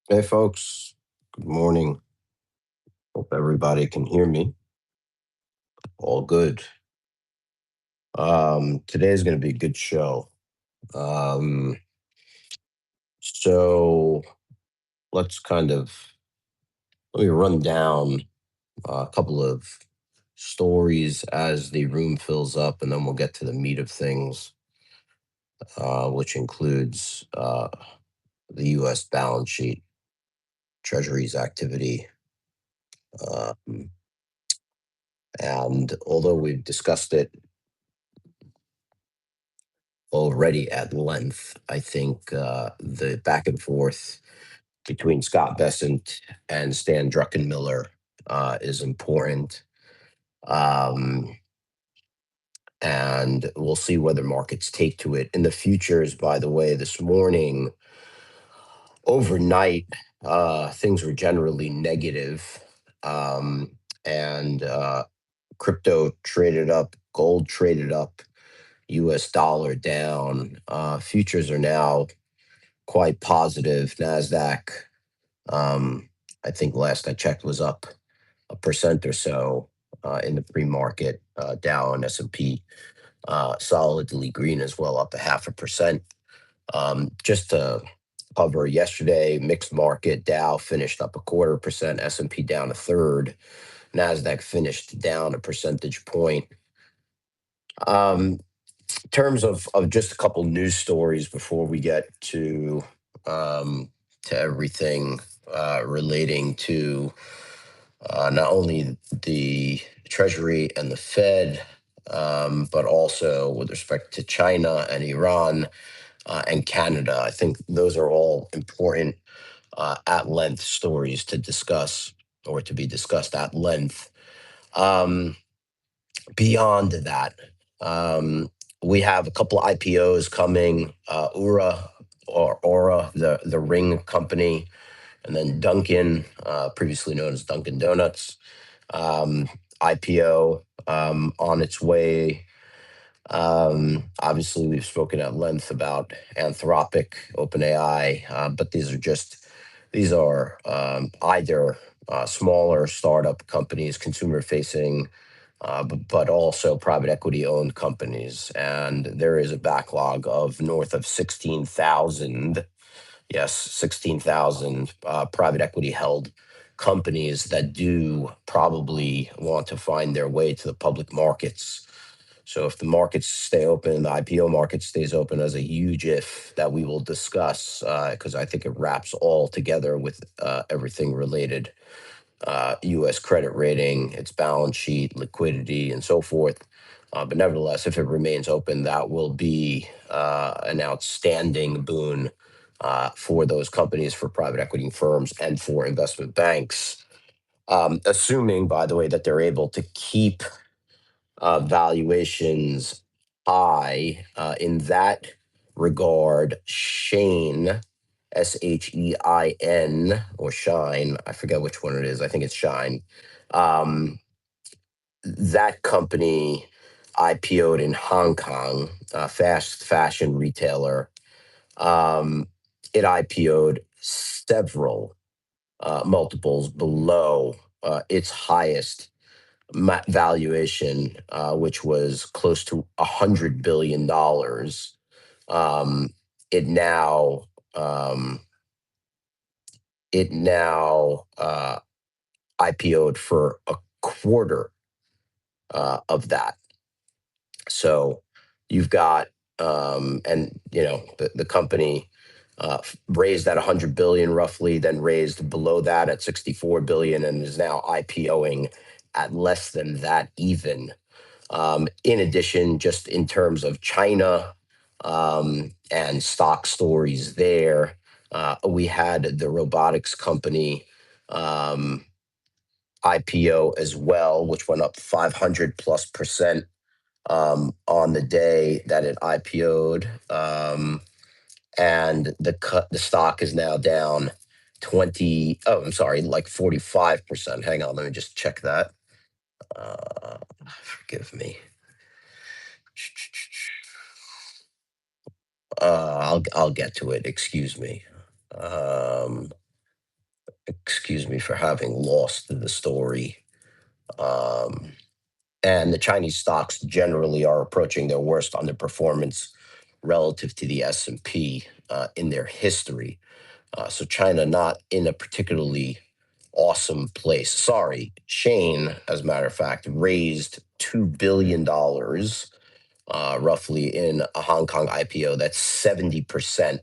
Hey, folks. Good morning. Hope everybody can hear me. All good. Today's going to be a good show. Um, so let's let me run down a couple of stories as the room fills up, and then we'll get to the meat of things, which includes the U.S. balance sheet, Treasury's activity. Um, and although we've discussed it already at length. I think the back and forth between Scott Bessent and Stan Druckenmiller is important. Um, and we'll see whether markets take to it. In the futures, by the way, this morning, overnight, things were generally negative. Um, and crypto traded up, gold traded up, US dollar down. Futures are now quite positive. Nasdaq, um, I think last I checked was up a percent or so in the pre-market. Dow and S&P solidly green as well, up a half a percent. Just to cover yesterday, mixed market. Dow finished up a quarter percent. S&P down a third. Nasdaq finished down a percentage point. In terms of just a couple news stories before we get um, to everything relating to not only the Treasury and the Fed, but also with respect to China and Iran and Canada. I think those are all important at length stories to discuss or to be discussed at length. Um, Beyond that, um, we have a couple of IPOs coming. Ura or Aura, the ring company, and then Dunkin', previously known as Dunkin' Donuts, IPO on its way. Obviously, we've spoken at length about Anthropic, OpenAI, but these are either smaller startup companies, consumer facing, but also private equity owned companies. And there is a backlog of north of 16,000, yes, 16,000 private equity held companies that do probably want to find their way to the public markets. So if the markets stay open, the IPO market stays open as a huge if that we will discuss, because I think it wraps all together with everything related, U.S. credit rating, its balance sheet, liquidity, and so forth. But nevertheless, if it remains open, that will be an outstanding boon for those companies, for private equity firms, and for investment banks. Assuming, by the way, that they're able to keep valuations high. In that regard, Shane, Shein, or Shine, I forget which one it is. I think it's Shine. Um, that company IPO'd in Hong Kong, fast fashion retailer. Um, it IPO'd several multiples below its highest valuation, which was close to $100 billion. Um, it now um, it now IPO'd for a quarter of that. So you've got and the company raised at 100 billion roughly, then raised below that at 64 billion, and is now IPOing at less than that even. In addition, just in terms of China and stock stories there, we had the robotics company um, IPO as well, which went up 500 plus percent on the day that it IPO'd. And the stock is now down 20, oh, I'm sorry, like 45%. Hang on, let me just check that. Forgive me. I'll get to it. Excuse me. Um, excuse me for having lost the story. Um, and the Chinese stocks generally are approaching their worst underperformance relative to the S&P in their history. So China not in a particularly awesome place. Sorry, Shane, as a matter of fact, raised $2 billion roughly in a Hong Kong IPO. That's 70%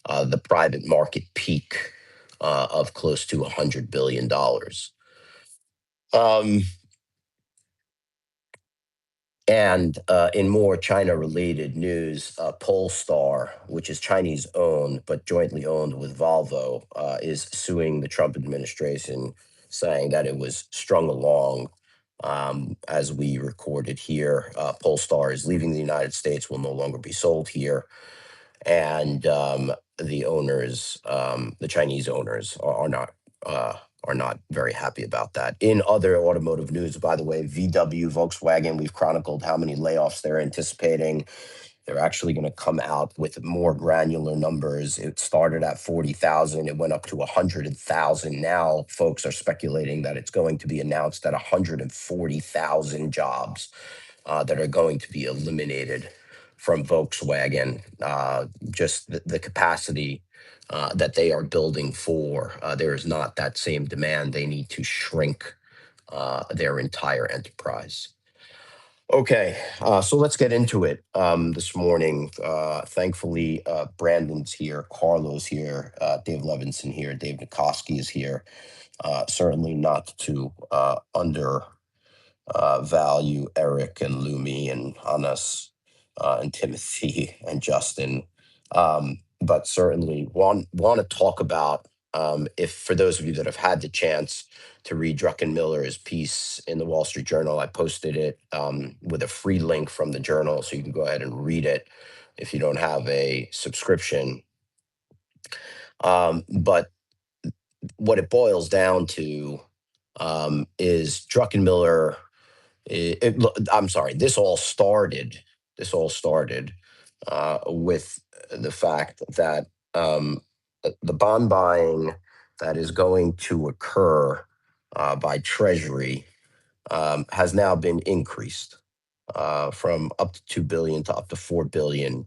the private market peak of close to $100 billion. Um, And in more China related news, Polestar, which is Chinese owned but jointly owned with Volvo, is suing the Trump administration, saying that it was strung along. As we recorded here, Polestar is leaving the United States, will no longer be sold here. And the owners, the Chinese owners, uh, are not very happy about that. In other automotive news, by the way, VW, Volkswagen, we've chronicled how many layoffs they're anticipating. They're actually going to come out with more granular numbers. It started at 40,000, it went up to 100,000. Now, folks are speculating that it's going to be announced that 140,000 jobs that are going to be eliminated from Volkswagen. Just the capacity that they are building for, there is not that same demand. They need to shrink their entire enterprise. Okay, so let's get into it this morning. Thankfully, Brandon's here, Carlo's here, Dave Levinson here, Dave Nikoski is here. Certainly not to value Eric and Lumi and Hannes and Timothy and Justin. But certainly want to talk about, if for those of you that have had the chance to read Druckenmiller's piece in the Wall Street Journal, I posted it with a free link from the journal, so you can go ahead and read it if you don't have a subscription. But what it boils down to is Druckenmiller. I'm sorry. This all started. With the fact that the bond buying that is going to occur by Treasury has now been increased from up to 2 billion to up to 4 billion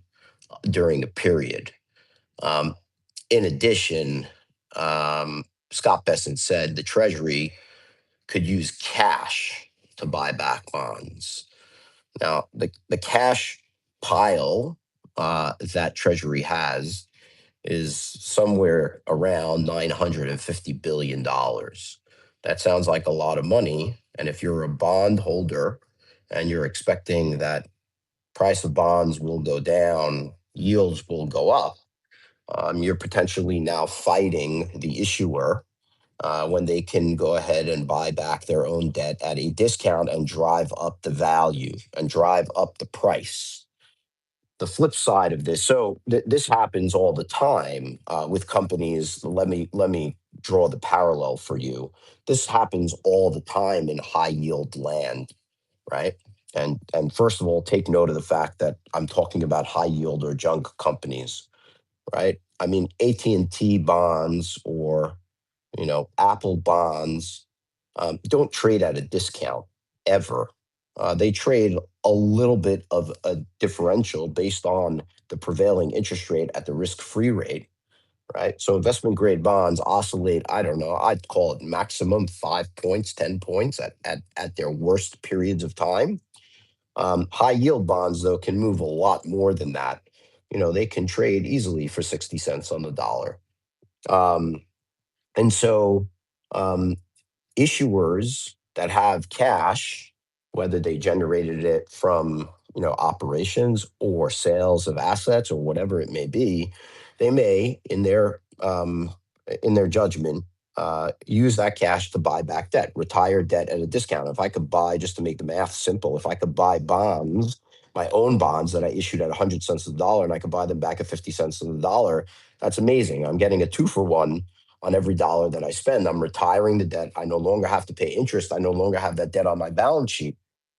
during the period. Um, in addition, Scott Bessent said the Treasury could use cash to buy back bonds. Now, the cash pile that Treasury has is somewhere around $950 billion. That sounds like a lot of money. And if you're a bond holder and you're expecting that price of bonds will go down, yields will go up, you're potentially now fighting the issuer when they can go ahead and buy back their own debt at a discount and drive up the value and drive up the price. The flip side of this, so this happens all the time with companies. Let me draw the parallel for you. This happens all the time in high yield land, right? And first of all, take note of the fact that I'm talking about high yield or junk companies, right? I mean, AT&T bonds or Apple bonds don't trade at a discount ever. They trade a little bit of a differential based on the prevailing interest rate at the risk-free rate, right? So investment grade bonds oscillate, I don't know, I'd call it maximum 5 points, 10 points at their worst periods of time. High yield bonds, though, can move a lot more than that. They can trade easily for 60 cents on the dollar. Um, and so um, issuers that have cash, whether they generated it from operations or sales of assets or whatever it may be, they may, in their judgment, use that cash to buy back debt, retire debt at a discount. If I could buy, just to make the math simple, if I could buy bonds, my own bonds that I issued at 100 cents a dollar, and I could buy them back at 50 cents on the dollar, that's amazing. I'm getting a 2-for-1 on every dollar that I spend. I'm retiring the debt. I no longer have to pay interest. I no longer have that debt on my balance sheet.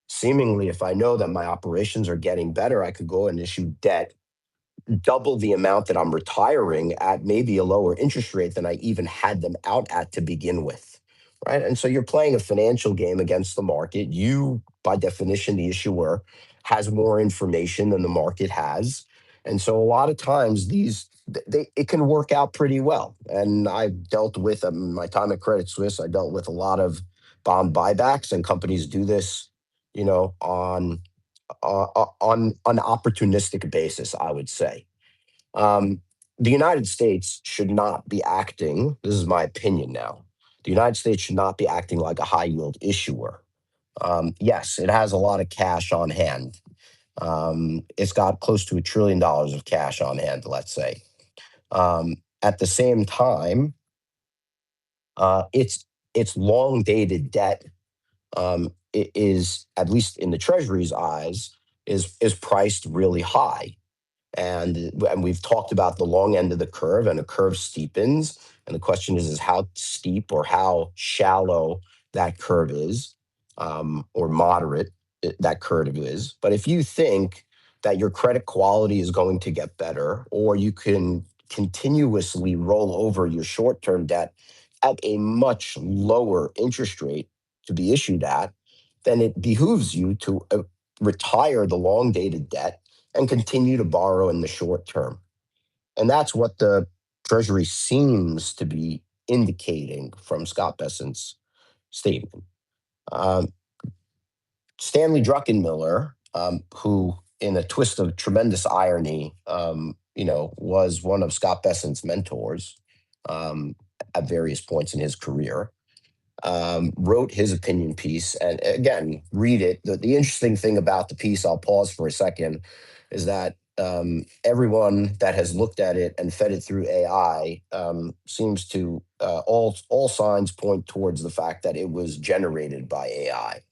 Seemingly, if I know that my operations are getting better, I could go and issue debt double the amount that I'm retiring at maybe a lower interest rate than I even had them out at to begin with. Right. And so you're playing a financial game against the market. You, by definition, the issuer, has more information than the market has. And so a lot of times it can work out pretty well. And I've dealt with my time at Credit Suisse, I dealt with a lot of bond buybacks, and companies do this, on an opportunistic basis, I would say. Um, the United States should not be acting, this is my opinion now, the United States should not be acting like a high yield issuer. Yes, it has a lot of cash on hand. It's got close to $1 trillion of cash on hand, let's say. At the same time, its long dated debt, is, at least in the Treasury's eyes, is priced really high. And we've talked about the long end of the curve, and the curve steepens, and the question is how steep or how shallow that curve is, or moderate that curve is. But if you think that your credit quality is going to get better, or you can continuously roll over your short-term debt at a much lower interest rate to be issued at, then it behooves you to retire the long dated debt and continue to borrow in the short term. And that's what the Treasury seems to be indicating from Scott Bessent's statement. Um, Stanley Druckenmiller, who, in a twist of tremendous irony, was one of Scott Bessent's mentors, at various points in his career, wrote his opinion piece. And again, read it. The interesting thing about the piece, I'll pause for a second, is that everyone that has looked at it and fed it through AI, seems to, all signs point towards the fact that it was generated by AI,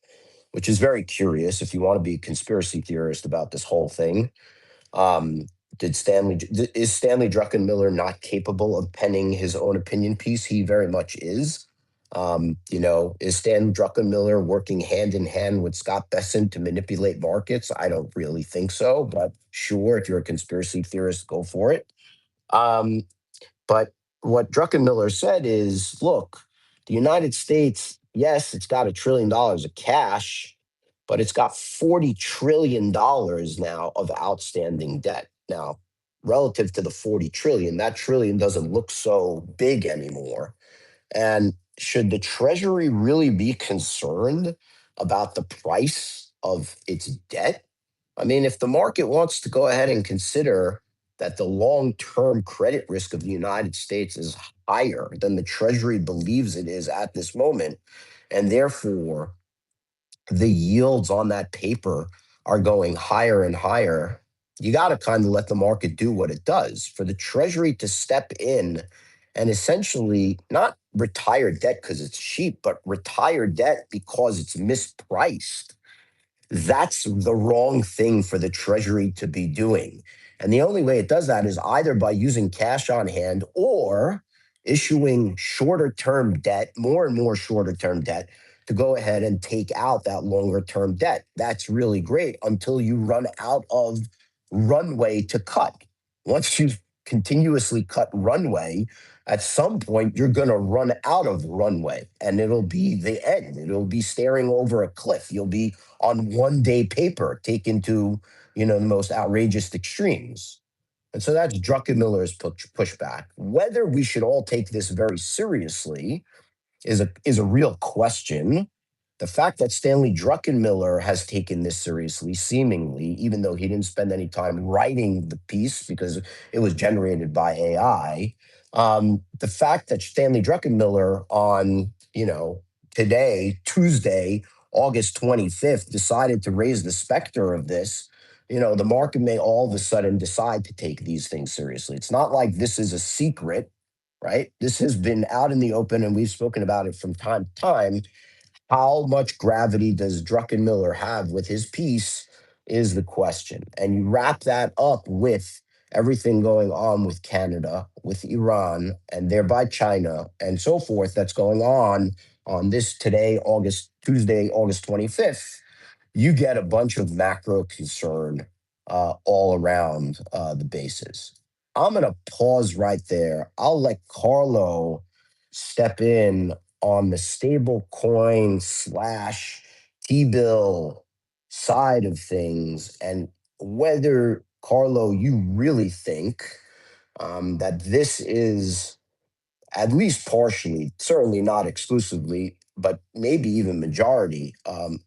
which is very curious if you want to be a conspiracy theorist about this whole thing. Um, is Stanley Druckenmiller not capable of penning his own opinion piece? He very much is. Is Stan Druckenmiller working hand in hand with Scott Bessent to manipulate markets? I don't really think so, but sure, if you're a conspiracy theorist, go for it. Um, but what Druckenmiller said is, look, the United States, yes, it's got $1 trillion of cash, but it's got $40 trillion now of outstanding debt. Now, relative to the 40 trillion, that trillion doesn't look so big anymore. And should the Treasury really be concerned about the price of its debt? I mean, if the market wants to go ahead and consider that the long term credit risk of the United States is higher than the Treasury believes it is at this moment, and therefore the yields on that paper are going higher and higher, you got to kind of let the market do what it does. For the Treasury to step in and essentially not retire debt because it's cheap, but retire debt because it's mispriced, that's the wrong thing for the Treasury to be doing. And the only way it does that is either by using cash on hand or issuing shorter term debt, more and more shorter term debt, to go ahead and take out that longer term debt. That's really great until you run out of runway to cut. Once you've continuously cut runway, at some point you're going to run out of runway, and it'll be the end. It'll be staring over a cliff. You'll be on 1 day paper taken to, the most outrageous extremes. And so that's Druckenmiller's pushback. Whether we should all take this very seriously is a real question. The fact that Stanley Druckenmiller has taken this seriously, seemingly, even though he didn't spend any time writing the piece because it was generated by AI, the fact that Stanley Druckenmiller on, today, Tuesday, August 25th, decided to raise the specter of this, the market may all of a sudden decide to take these things seriously. It's not like this is a secret, right? This has been out in the open, and we've spoken about it from time to time. How much gravity does Druckenmiller have with his piece is the question. And you wrap that up with everything going on with Canada, with Iran, and thereby China, and so forth that's going on this today, Tuesday, August 25th. You get a bunch of macro concern all around the bases. I'm going to pause right there. I'll let Carlo step in on the stable coin slash T bill side of things and whether, Carlo, you really think that this is at least partially, certainly not exclusively, but maybe even majority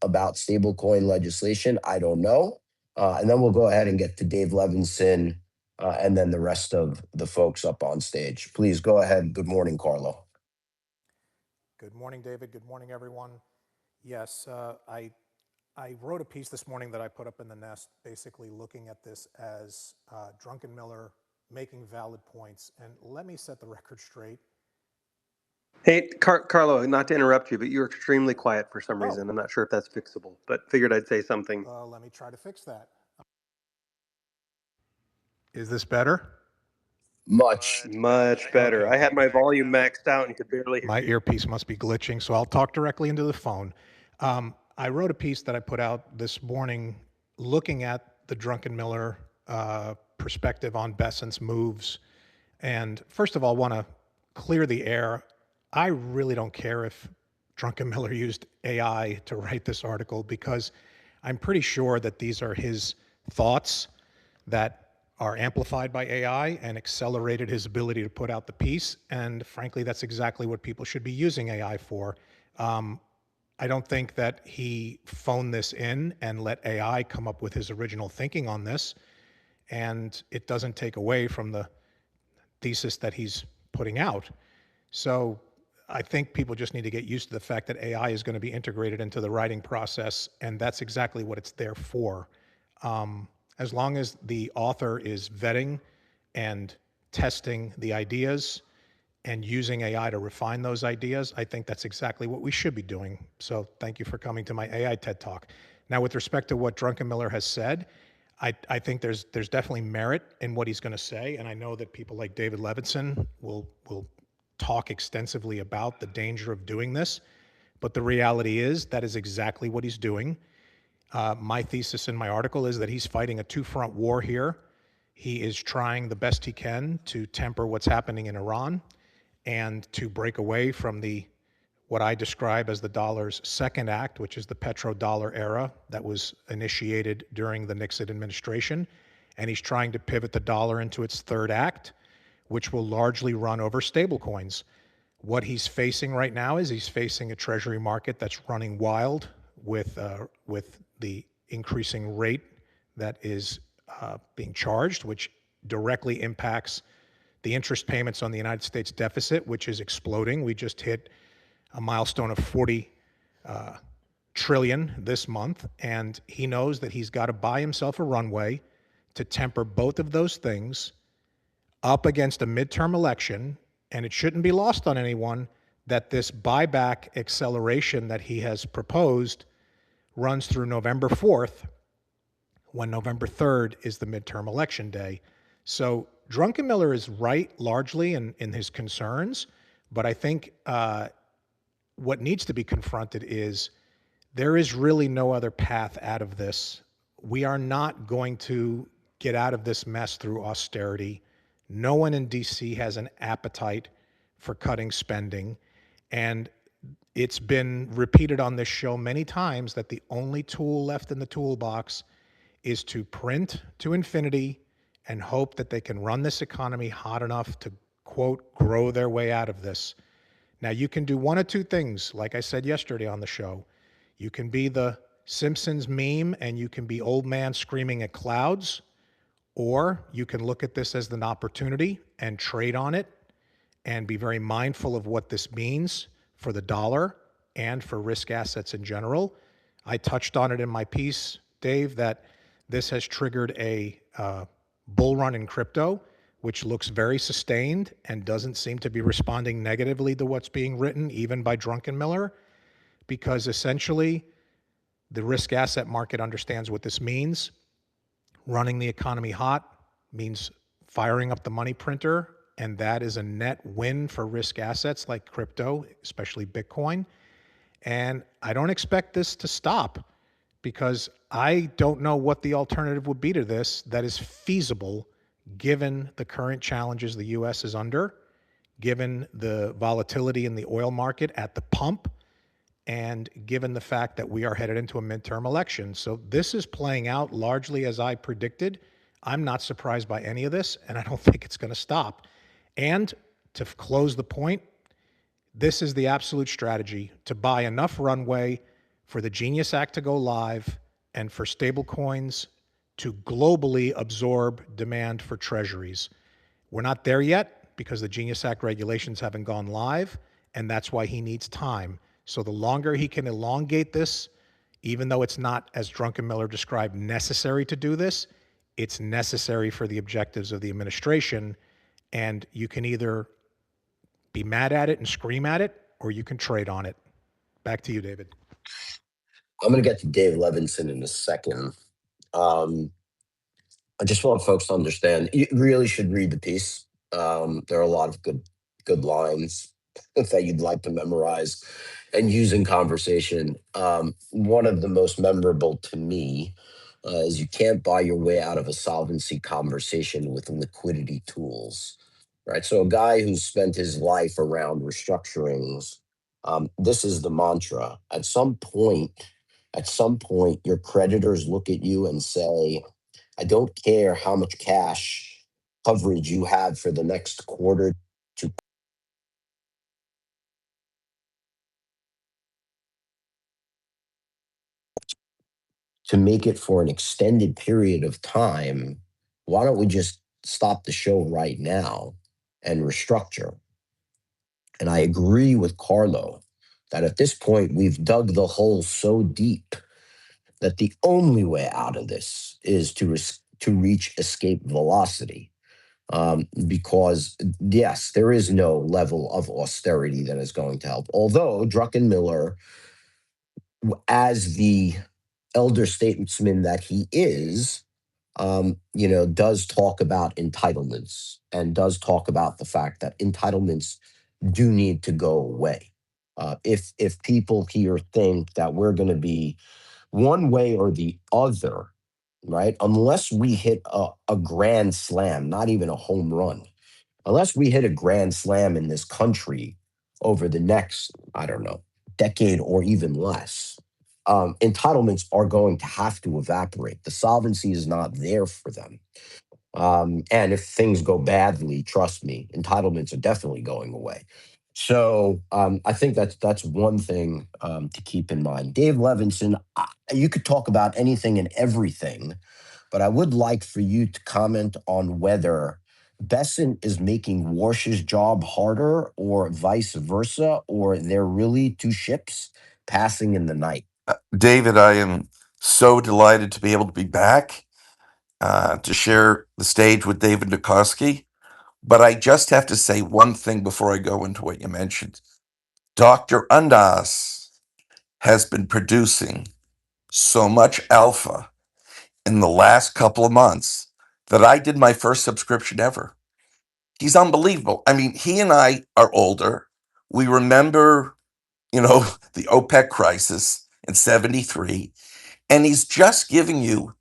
about stablecoin legislation. I don't know. And then we'll go ahead and get to Dave Levinson and then the rest of the folks up on stage. Please go ahead. Good morning, Carlo. Good morning, David. Good morning, everyone. Yes, I wrote a piece this morning that I put up in the Nest, basically looking at this as Druckenmiller making valid points. And let me set the record straight. Hey, Carlo, not to interrupt you, but you're extremely quiet for some Oh, reason. I'm not sure if that's fixable, but figured I'd say something. let me try to fix that. Is this better? Much. Much better. Okay. I had my volume maxed out and could barely hear My you. earpiece must be glitching, so I'll talk directly into the phone. I wrote a piece that I put out this morning looking at the Druckenmiller perspective on Bessent's moves. And first of all, want to clear the air. I really don't care if Druckenmiller used AI to write this article because I'm pretty sure that these are his thoughts that are amplified by AI and accelerated his ability to put out the piece. And frankly, that's exactly what people should be using AI for. I don't think that he phoned this in and let AI come up with his original thinking on this. And it doesn't take away from the thesis that he's putting out. So I think people just need to get used to the fact that AI is going to be integrated into the writing process, and that's exactly what it's there for. As long as the author is vetting and testing the ideas and using AI to refine those ideas, I think that's exactly what we should be doing. So thank you for coming to my AI TED Talk. Now, with respect to what Druckenmiller has said, I think there's definitely merit in what he's going to say, and I know that people like David Levinson will talk extensively about the danger of doing this. But the reality is that is exactly what he's doing. My thesis in my article is that he's fighting a two-front war here. He is trying the best he can to temper what's happening in Iran and to break away from what I describe as the dollar's second act, which is the petrodollar era that was initiated during the Nixon administration. And he's trying to pivot the dollar into its third act, which will largely run over stablecoins. What he's facing right now is he's facing a treasury market that's running wild with the increasing rate that is being charged, which directly impacts the interest payments on the United States deficit, which is exploding. We just hit a milestone of 40 trillion this month, and he knows that he's got to buy himself a runway to temper both of those things up against a midterm election. And it shouldn't be lost on anyone that this buyback acceleration that he has proposed runs through November 4th, when November 3rd is the midterm election day. So Druckenmiller is right largely in his concerns, but I think what needs to be confronted is there is really no other path out of this. We are not going to get out of this mess through austerity. No one in DC has an appetite for cutting spending. And it's been repeated on this show many times that the only tool left in the toolbox is to print to infinity and hope that they can run this economy hot enough to, quote, grow their way out of this. Now, you can do one of two things, like I said yesterday on the show. You can be the Simpsons meme and you can be old man screaming at clouds, or you can look at this as an opportunity and trade on it and be very mindful of what this means for the dollar and for risk assets in general. I touched on it in my piece, Dave, that this has triggered a bull run in crypto, which looks very sustained and doesn't seem to be responding negatively to what's being written, even by Druckenmiller, because essentially the risk asset market understands what this means. Running the economy hot means firing up the money printer, and that is a net win for risk assets like crypto, especially Bitcoin. And I don't expect this to stop because I don't know what the alternative would be to this that is feasible given the current challenges the US is under, given the volatility in the oil market at the pump, and given the fact that we are headed into a midterm election. So this is playing out largely as I predicted. I'm not surprised by any of this, and I don't think it's going to stop. And to close the point, this is the absolute strategy to buy enough runway for the Genius Act to go live and for stablecoins to globally absorb demand for treasuries. We're not there yet because the Genius Act regulations haven't gone live, and that's why he needs time. So the longer he can elongate this, even though it's not, as Druckenmiller described, necessary to do this, it's necessary for the objectives of the administration. And you can either be mad at it and scream at it, or you can trade on it. Back to you, David. I'm going to get to Dave Levinson in a second. I just want folks to understand. You really should read the piece. There are a lot of good lines that you'd like to memorize and use in conversation. One of the most memorable to me is you can't buy your way out of a solvency conversation with liquidity tools, right? So a guy who's spent his life around restructurings, this is the mantra. At some point, your creditors look at you and say, I don't care how much cash coverage you have for the next quarter to make it for an extended period of time. Why don't we just stop the show right now and restructure? And I agree with Carlo that at this point we've dug the hole so deep that the only way out of this is to reach escape velocity. Because yes, there is no level of austerity that is going to help. Although Druckenmiller, as the elder statesman that he is, does talk about entitlements and does talk about the fact that entitlements do need to go away. If people here think that we're going to be one way or the other, right? Unless we hit a grand slam, not even a home run, unless we hit a grand slam in this country over the next, I don't know, decade or even less, entitlements are going to have to evaporate. The solvency is not there for them. And if things go badly, trust me, entitlements are definitely going away. So I think that's one thing to keep in mind. Dave Levinson, you could talk about anything and everything, but I would like for you to comment on whether Besant is making Warsh's job harder or vice versa, or they're really two ships passing in the night. David, I am so delighted to be able to be back to share the stage with David Dukovsky. But I just have to say one thing before I go into what you mentioned. Dr. Undas has been producing so much alpha in the last couple of months that I did my first subscription ever. He's unbelievable. I mean, he and I are older. We remember, the OPEC crisis in 73, and he's just giving you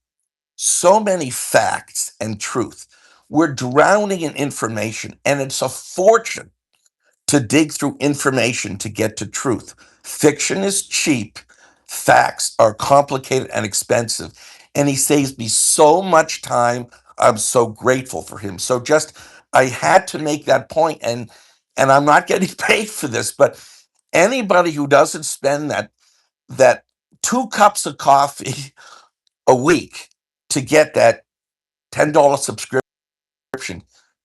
so many facts and truth. We're drowning in information, and it's a fortune to dig through information to get to truth. Fiction is cheap, facts are complicated and expensive, and he saves me so much time. I'm so grateful for him. So just I had to make that point, and I'm not getting paid for this, but anybody who doesn't spend that 2 cups of coffee a week to get that $10 subscription,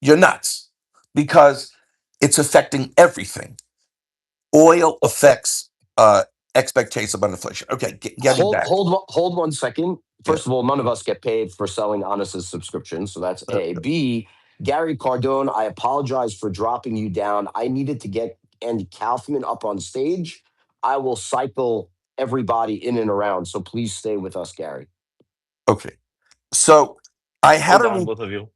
you're nuts, because it's affecting everything. Oil affects expectations about inflation. Okay, getting back. Hold 1 second. First Yeah. of all, none of us get paid for selling Honest's subscription, so that's A. B, Gary Cardone, I apologize for dropping you down. I needed to get Andy Kaufman up on stage. I will cycle everybody in and around, so please stay with us, Gary. Okay. So I had Hold on, both of you.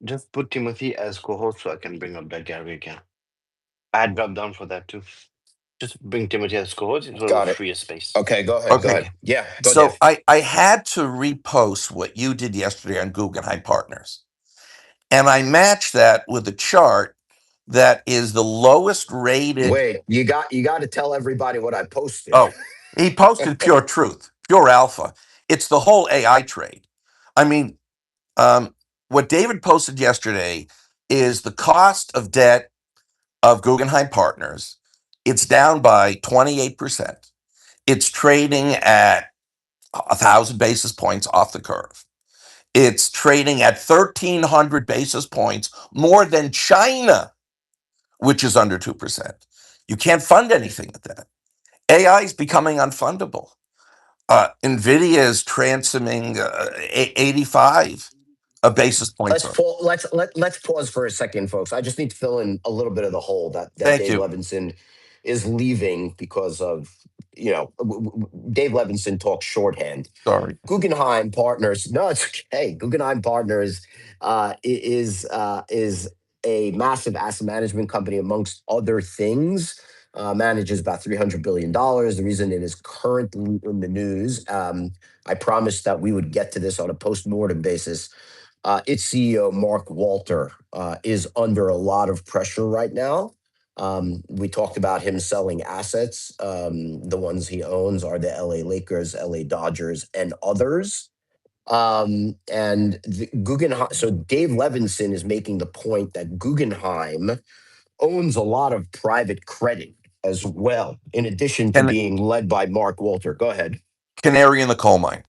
Just put Timothy as co-host so I can bring up that Gary again. I had dropped down for that too. just bring Timothy as co-host. It will Got it. free a space. Okay, go ahead. Go Okay. ahead. Yeah, go, So Dave. I had to repost what you did yesterday on Guggenheim Partners. And I matched that with a chart that is the lowest rated. Wait, you got to tell everybody what I posted. Oh, he posted pure truth, pure alpha. It's the whole AI trade. I mean, what David posted yesterday is the cost of debt of Guggenheim Partners. It's down by 28%. It's trading at 1,000 basis points off the curve. It's trading at 1,300 basis points more than China, which is under 2%. You can't fund anything at that. AI is becoming unfundable. NVIDIA is transuming 85 basis points. Let's pause for a second, folks. I just need to fill in a little bit of the hole that Thank Dave you. Levinson is leaving because of, Dave Levinson talks shorthand. Sorry. Guggenheim Partners. No, it's okay. Guggenheim Partners is a massive asset management company, amongst other things. Manages about $300 billion. The reason it is currently in the news, I promised that we would get to this on a post-mortem basis. Its CEO, Mark Walter, is under a lot of pressure right now. We talked about him selling assets. The ones he owns are the LA Lakers, LA Dodgers, and others. And the Guggenheim, so Dave Levinson is making the point that Guggenheim owns a lot of private credit as well, in addition to being led by Mark Walter. Go ahead. Canary in the coal mine.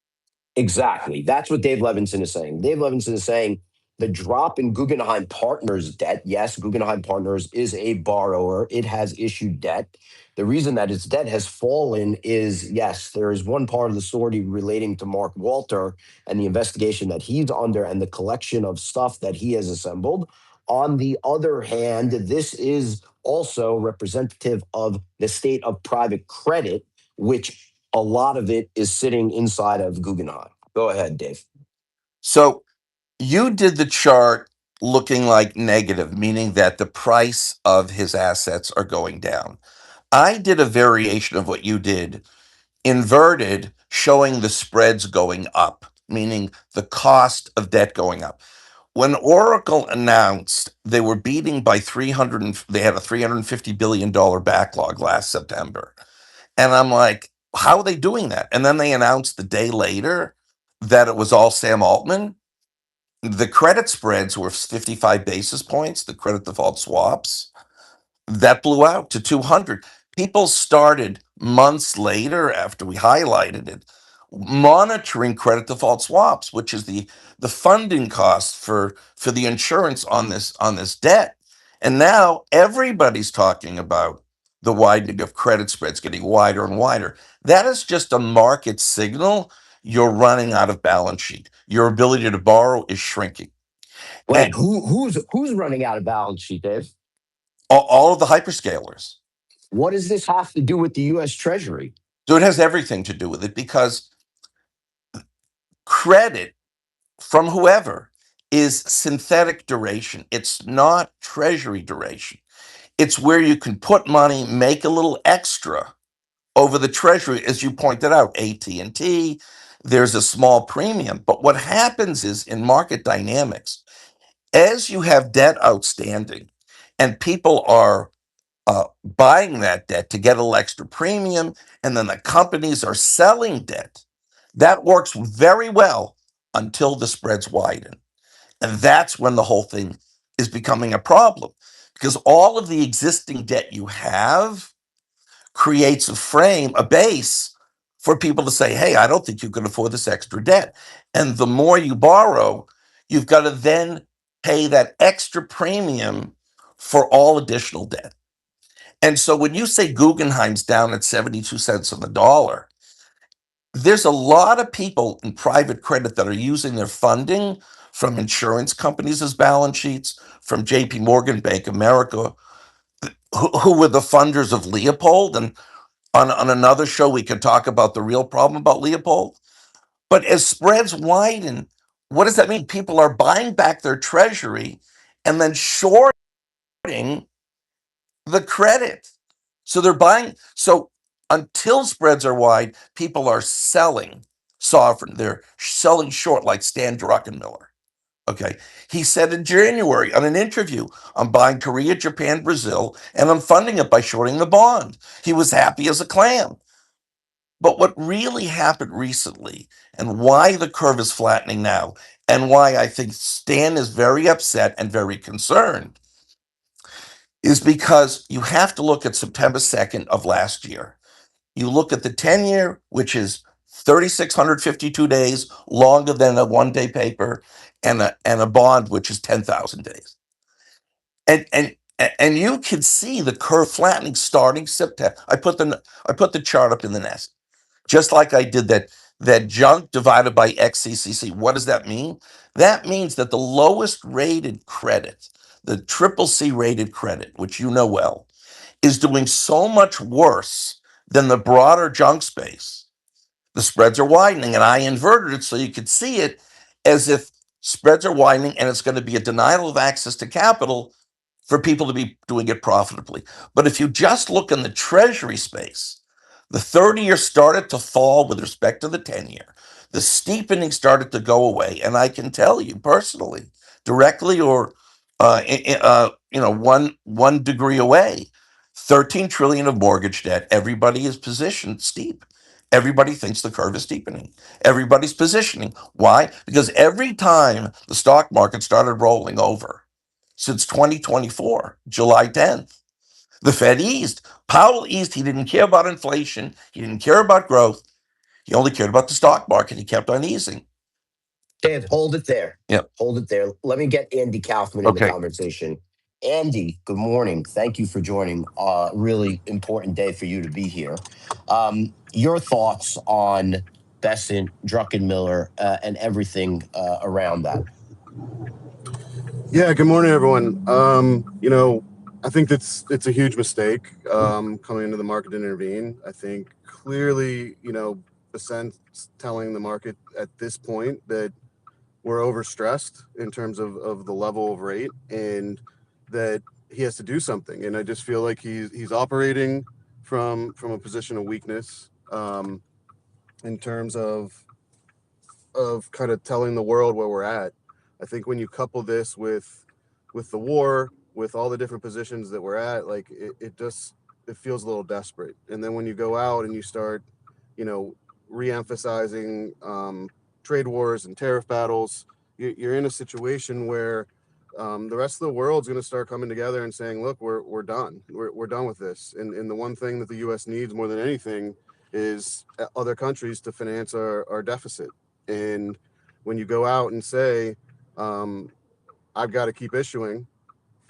Exactly. That's what Dave Levinson is saying. Dave Levinson is saying the drop in Guggenheim Partners debt. Yes, Guggenheim Partners is a borrower. It has issued debt. The reason that its debt has fallen is, yes, there is one part of the story relating to Mark Walter and the investigation that he's under and the collection of stuff that he has assembled. On the other hand, this is also representative of the state of private credit, which a lot of it is sitting inside of Guggenheim. Go ahead, Dave. So you did the chart looking like negative, meaning that the price of his assets are going down. I did a variation of what you did, inverted, showing the spreads going up, meaning the cost of debt going up. When Oracle announced they were beating by they had a $350 billion backlog last September. And I'm like, how are they doing that? And then they announced the day later that it was all Sam Altman. The credit spreads were 55 basis points, the credit default swaps. That blew out to 200. People started months later after we highlighted it, monitoring credit default swaps, which is the funding cost for the insurance on this debt. And now everybody's talking about the widening of credit spreads getting wider and wider. That is just a market signal. You're running out of balance sheet. Your ability to borrow is shrinking. Wait, And who's running out of balance sheet, Dave? all of the hyperscalers. What does this have to do with the U.S. Treasury? So it has everything to do with it, because credit from whoever is synthetic duration. It's not treasury duration. It's where you can put money, make a little extra over the treasury, as you pointed out, AT&T, there's a small premium. But what happens is, in market dynamics, as you have debt outstanding and people are buying that debt to get a little extra premium, and then the companies are selling debt, that works very well until the spreads widen. And that's when the whole thing is becoming a problem, because all of the existing debt you have creates a base for people to say, hey, I don't think you can afford this extra debt. And the more you borrow, you've got to then pay that extra premium for all additional debt. And so when you say Guggenheim's down at 72 cents on the dollar, there's a lot of people in private credit that are using their funding from insurance companies as balance sheets, from JP Morgan, Bank of America, who were the funders of Leopold. And on another show, we could talk about the real problem about Leopold. But as spreads widen, what does that mean? People are buying back their treasury and then shorting the credit. So they're buying. So until spreads are wide, people are selling sovereign. They're selling short, like Stan Druckenmiller. Okay. He said in January on an interview, I'm buying Korea, Japan, Brazil, and I'm funding it by shorting the bond. He was happy as a clam. But what really happened recently, and why the curve is flattening now, and why I think Stan is very upset and very concerned, is because you have to look at September 2nd of last year. You look at the 10-year, which is 3,652 days longer than a one-day paper, and a bond which is 10,000 days. And you can see the curve flattening starting September. I put the chart up in the nest, just like I did that junk divided by XCCC. What does that mean? That means that the lowest rated credit, the triple C rated credit, which you know well, is doing so much worse than the broader junk space. The spreads are widening, and I inverted it so you could see it as if spreads are widening and it's going to be a denial of access to capital for people to be doing it profitably. But if you just look in the treasury space, the 30-year started to fall with respect to the 10-year. The steepening started to go away, and I can tell you personally, directly or one degree away, 13 trillion of mortgage debt. Everybody is positioned steep. Everybody thinks the curve is steepening. Everybody's positioning. Why? Because every time the stock market started rolling over since 2024, July 10th, the Fed eased. Powell eased. He didn't care about inflation. He didn't care about growth. He only cared about the stock market. He kept on easing. Dave, hold it there. Yep. Hold it there. Let me get Andy Kaufman in the Okay. conversation. Andy, good morning. Thank you for joining. Really important day for you to be here. Your thoughts on Bessent, Druckenmiller, and everything around that? Yeah, good morning, everyone. I think it's a huge mistake coming into the market to intervene. I think clearly, Bessent's telling the market at this point that we're overstressed in terms of the level of rate and that he has to do something. And I just feel like he's operating from a position of weakness in terms of kind of telling the world where we're at. I think when you couple this with the war, with all the different positions that we're at, like it feels a little desperate. And then when you go out and you start, re-emphasizing trade wars and tariff battles, you're in a situation where the rest of the world's going to start coming together and saying, look, we're done. We're done with this. And the one thing that the U.S. needs more than anything is other countries to finance our deficit. And when you go out and say, I've got to keep issuing,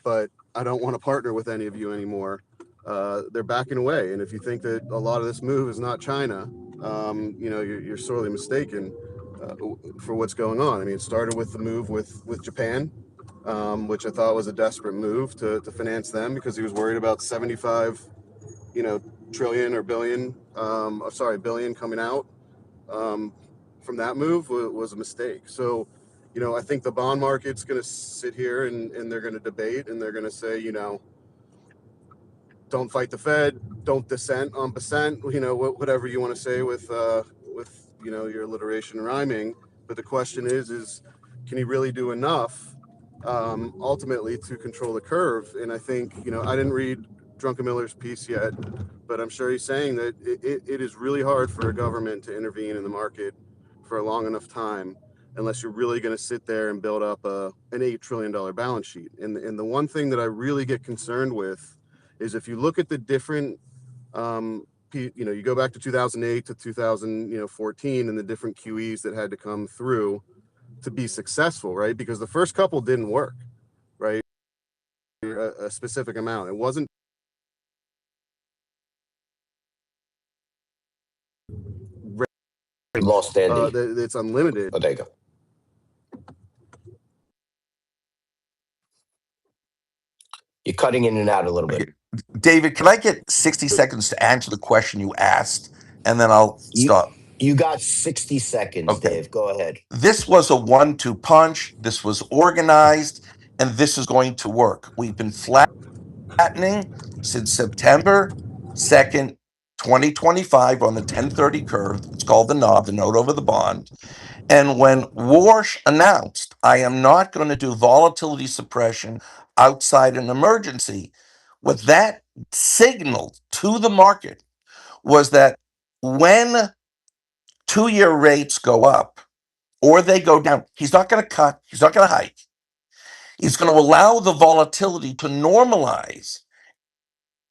but I don't want to partner with any of you anymore, they're backing away. And if you think that a lot of this move is not China, you're sorely mistaken for what's going on. I mean, it started with the move with Japan, which I thought was a desperate move to finance them because he was worried about 75, trillion or billion, billion coming out. From that move was a mistake. So, I think the bond market's going to sit here and they're going to debate and they're going to say, don't fight the Fed, don't dissent on Bessent, whatever you want to say with your alliteration and rhyming. But the question is can he really do enough ultimately to control the curve? And I think, I didn't read Druckenmiller's piece yet, but I'm sure he's saying that it is really hard for a government to intervene in the market for a long enough time unless you're really going to sit there and build up an $8 trillion balance sheet. And the one thing that I really get concerned with is if you look at the different, you go back to 2008 to 2014 and the different QEs that had to come through to be successful, right? Because the first couple didn't work, right? A specific amount. It wasn't We lost Andy. It's unlimited. Oh, there you go. You're cutting in and out a little bit. David, can I get 60 seconds to answer the question you asked, and then I'll stop? You got 60 seconds, Okay. Dave. Go ahead. This was a 1-2 punch. This was organized, and this is going to work. We've been flattening since September. 2nd, 2025 on the 1030 curve. It's called the NOB, the note over the bond. And when Warsh announced, I am not going to do volatility suppression outside an emergency, what that signaled to the market was that when 2-year rates go up or they go down, he's not going to cut, he's not going to hike. He's going to allow the volatility to normalize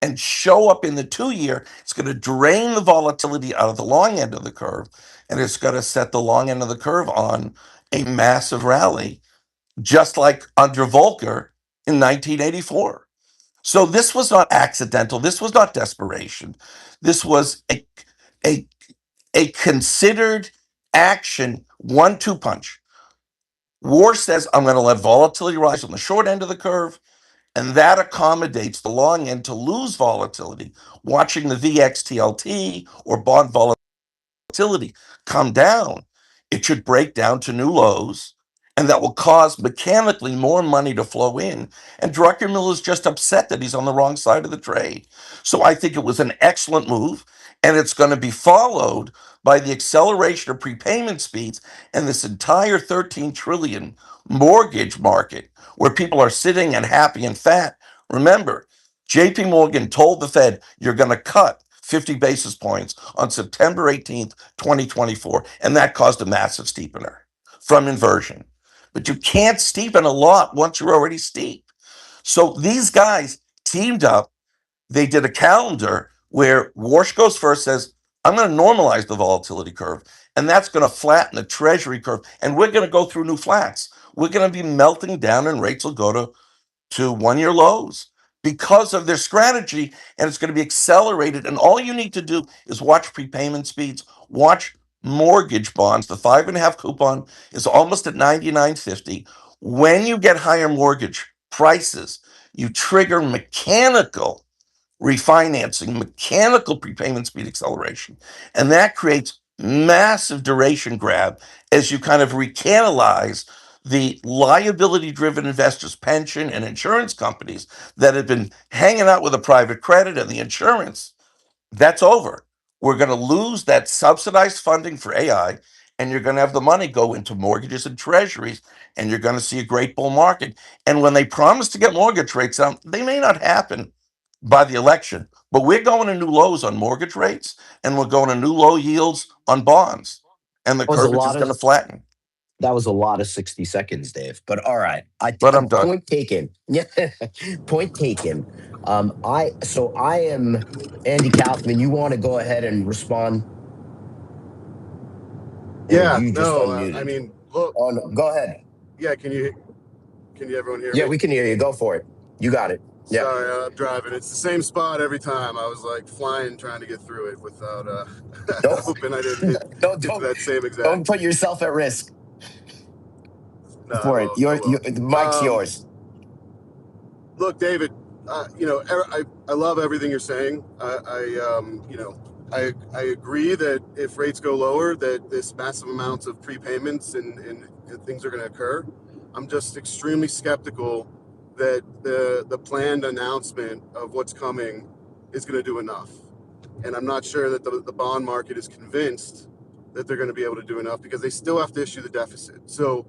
and show up in the 2-year. It's going to drain the volatility out of the long end of the curve, and it's going to set the long end of the curve on a massive rally, just like under Volcker in 1984. So this was not accidental. This was not desperation. This was a, a considered action, 1-2 punch. War says, I'm going to let volatility rise on the short end of the curve, and that accommodates the long end to lose volatility. Watching the VXTLT or bond volatility come down, it should break down to new lows, and that will cause mechanically more money to flow in. And Druckenmiller is just upset that he's on the wrong side of the trade. So I think it was an excellent move, and it's going to be followed by the acceleration of prepayment speeds and this entire 13 trillion mortgage market where people are sitting and happy and fat. Remember, JP Morgan told the Fed, you're going to cut 50 basis points on September 18th, 2024, and that caused a massive steepener from inversion. But you can't steepen a lot once you're already steep. So these guys teamed up. They did a calendar where Warsh goes first, says, I'm going to normalize the volatility curve, and that's going to flatten the treasury curve, and we're going to go through new flats. We're going to be melting down, and rates will go to 1-year lows because of their strategy, and it's going to be accelerated. And all you need to do is watch prepayment speeds, watch mortgage bonds. The 5.5 coupon is almost at 99.50. When you get higher mortgage prices, you trigger mechanical refinancing, mechanical prepayment speed acceleration, and that creates massive duration grab as you kind of recanalize the liability-driven investors, pension and insurance companies that have been hanging out with the private credit and the insurance. That's over. We're going to lose that subsidized funding for AI, and you're going to have the money go into mortgages and treasuries, and you're going to see a great bull market. And when they promise to get mortgage rates down, they may not happen by the election, but we're going to new lows on mortgage rates, and we're going to new low yields on bonds, and the That was a curve is lot just going of to flatten. that was a lot of 60 seconds, Dave. But all right, But I'm done. point taken. Yeah, point taken. I am Andy Kaufman. You want to go ahead and respond? Or Yeah, you just no, unmuted? I mean, look, Oh no, go ahead. yeah, can you everyone hear Yeah, me? we can hear you. Go for it. You got it. Yeah. Sorry, I'm driving. It's the same spot every time. I was like flying trying to get through it without No, hoping I didn't hit no, that same exact. don't put yourself at risk No, for I it. won't, Your, I won't. the mic's yours. Look, David, I love everything you're saying. I agree that if rates go lower, that this massive amounts of prepayments and things are going to occur. I'm just extremely skeptical that the planned announcement of what's coming is going to do enough. And I'm not sure that the bond market is convinced that they're going to be able to do enough because they still have to issue the deficit. So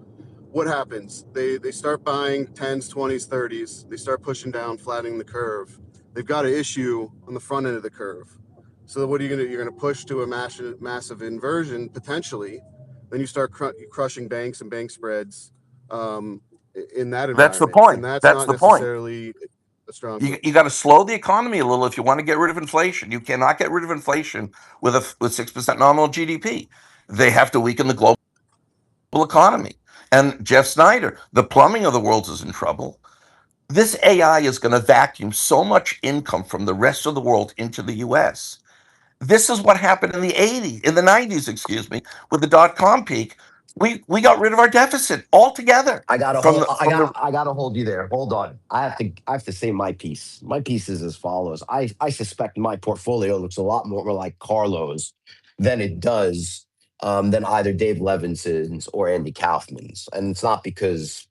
what happens? They start buying 10s, 20s, 30s. They start pushing down, flattening the curve. They've got to issue on the front end of the curve. So what are you going to do? You're going to push to a massive inversion potentially. Then you start crushing banks and bank spreads in that environment. That's the point. And that's That's not the point. necessarily a strong. You got to slow the economy a little if you want to get rid of inflation. You cannot get rid of inflation with 6% nominal GDP. They have to weaken the global economy. And Jeff Snyder, the plumbing of the world is in trouble. This AI is going to vacuum so much income from the rest of the world into the US. This is what happened in the 90s, excuse me, with the dot-com peak. We got rid of our deficit altogether. I gotta hold you there. Hold on. I have to say my piece. My piece is as follows. I suspect my portfolio looks a lot more like Carlo's than it does than either Dave Levinson's or Andy Kaufman's. And it's not because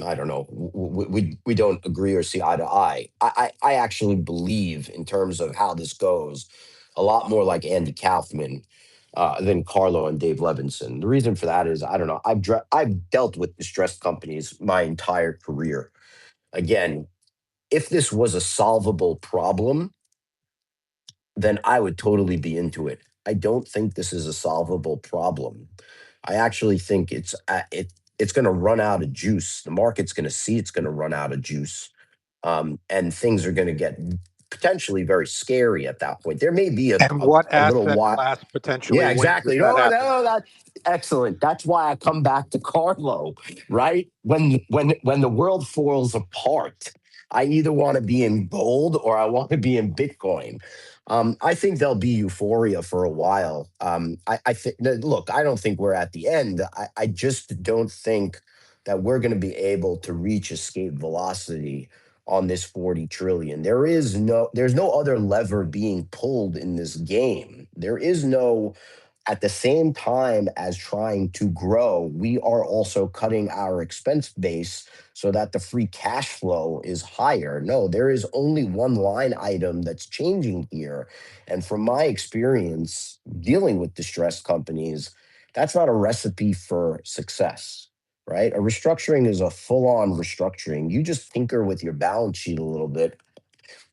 I don't know, we don't agree or see eye to eye. I actually believe in terms of how this goes, a lot more like Andy Kaufman than Carlo and Dave Levinson. The reason for that is I don't know. I've dealt with distressed companies my entire career. Again, if this was a solvable problem, then I would totally be into it. I don't think this is a solvable problem. I actually think it's going to run out of juice. The market's going to see it's going to run out of juice, and things are going to get potentially very scary at that point. There may be And what a little asset while. class potentially Yeah, wins if exactly. that No, happens? no, that's excellent. That's why I come back to Carlo, right? When the world falls apart, I either want to be in gold or I want to be in Bitcoin. I think there'll be euphoria for a while. I think, look, I don't think we're at the end. I just don't think that we're going to be able to reach escape velocity on this 40 trillion. There's no other lever being pulled in this game. There is no, at the same time as trying to grow, we are also cutting our expense base so that the free cash flow is higher. No, there is only one line item that's changing here. And from my experience dealing with distressed companies, that's not a recipe for success, right? A restructuring is a full on restructuring. You just tinker with your balance sheet a little bit,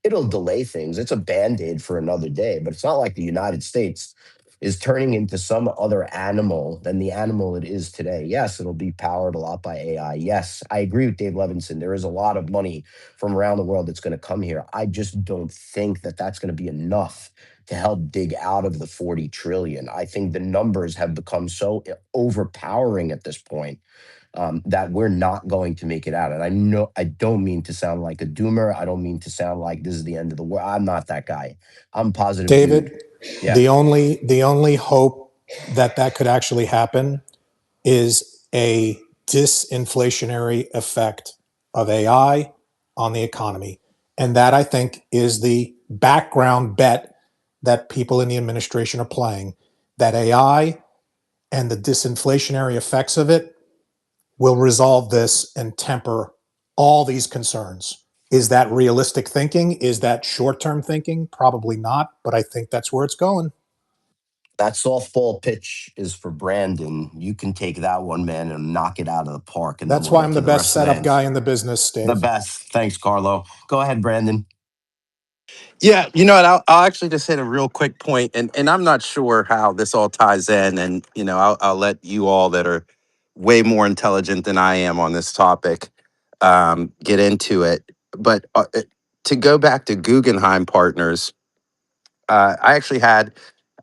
it'll delay things. It's a band-aid for another day, but it's not like the United States is turning into some other animal than the animal it is today. Yes, it'll be powered a lot by AI. Yes, I agree with Dave Levinson. There is a lot of money from around the world that's going to come here. I just don't think that that's going to be enough to help dig out of the 40 trillion. I think the numbers have become so overpowering at this point, that we're not going to make it out. And I know I don't mean to sound like a doomer. I don't mean to sound like this is the end of the world. I'm not that guy. I'm positive, dude. David, Yeah, the only hope that that could actually happen is a disinflationary effect of AI on the economy. And that, I think, is the background bet that people in the administration are playing, that AI and the disinflationary effects of it will resolve this and temper all these concerns. Is that realistic thinking? Is that short term thinking? Probably not, but I think that's where it's going. that softball pitch is for Brandon. You can take that one, man, and knock it out of the park. And then That's we'll why get I'm to the the best rest of the setup hands. guy in the business, The Dave. best. Thanks, Carlo. Go ahead, Brandon. Yeah, you know what? I'll actually just hit a real quick point, and I'm not sure how this all ties in, and I'll let you all that are way more intelligent than I am on this topic get into it. But to go back to Guggenheim Partners, I actually had,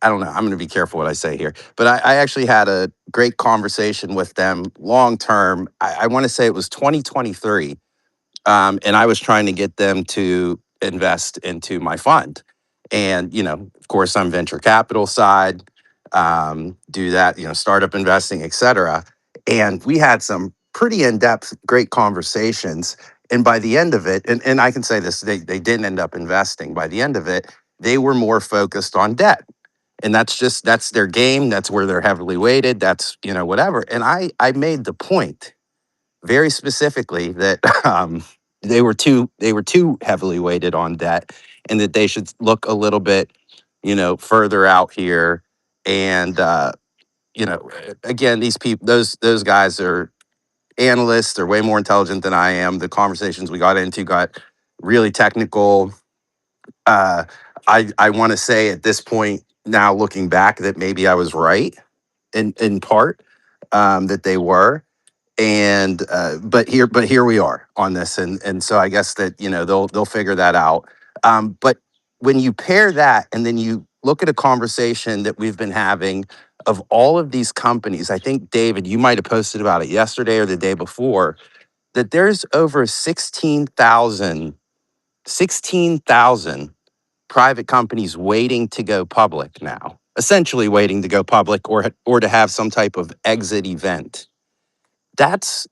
I don't know, I'm going to be careful what I say here, but I actually had a great conversation with them long term. I want to say it was 2023, and I was trying to get them to invest into my fund. And, of course, I'm venture capital side, do that, startup investing, et cetera. And we had some pretty in-depth, great conversations. And by the end of it, and I can say this, they didn't end up investing. By the end of it, they were more focused on debt. And that's their game. That's where they're heavily weighted. That's, whatever. And I made the point very specifically that they were too heavily weighted on debt, and that they should look a little bit further out here. And again, these people, those guys are analysts. They're way more intelligent than I am. The conversations we got into got really technical. I want to say at this point now, looking back, that maybe I was right in part, that they were. And but here we are on this, and so I guess that they'll figure that out. But when you pair that and then you look at a conversation that we've been having of all of these companies, I think, David, you might have posted about it yesterday or the day before, that there's over 16,000 private companies waiting to go public now, essentially waiting to go public or to have some type of exit event. That's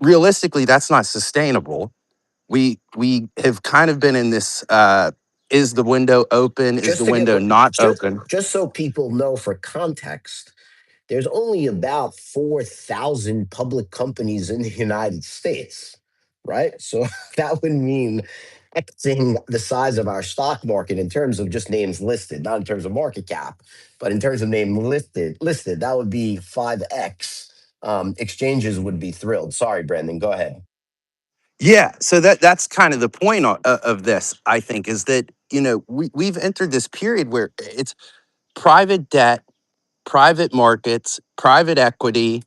realistically, that's not sustainable. We have kind of been in this, is the window open, is the Just to get window what not open? just so people know for context, there's only about 4,000 public companies in the United States, right? So that would mean Xing the size of our stock market in terms of just names listed, not in terms of market cap, but in terms of name listed, that would be 5x. Exchanges would be thrilled. Sorry, Brandon, go ahead. Yeah, so that's kind of the point of this, I think, is that, you know, we've entered this period where it's private debt, private markets, private equity,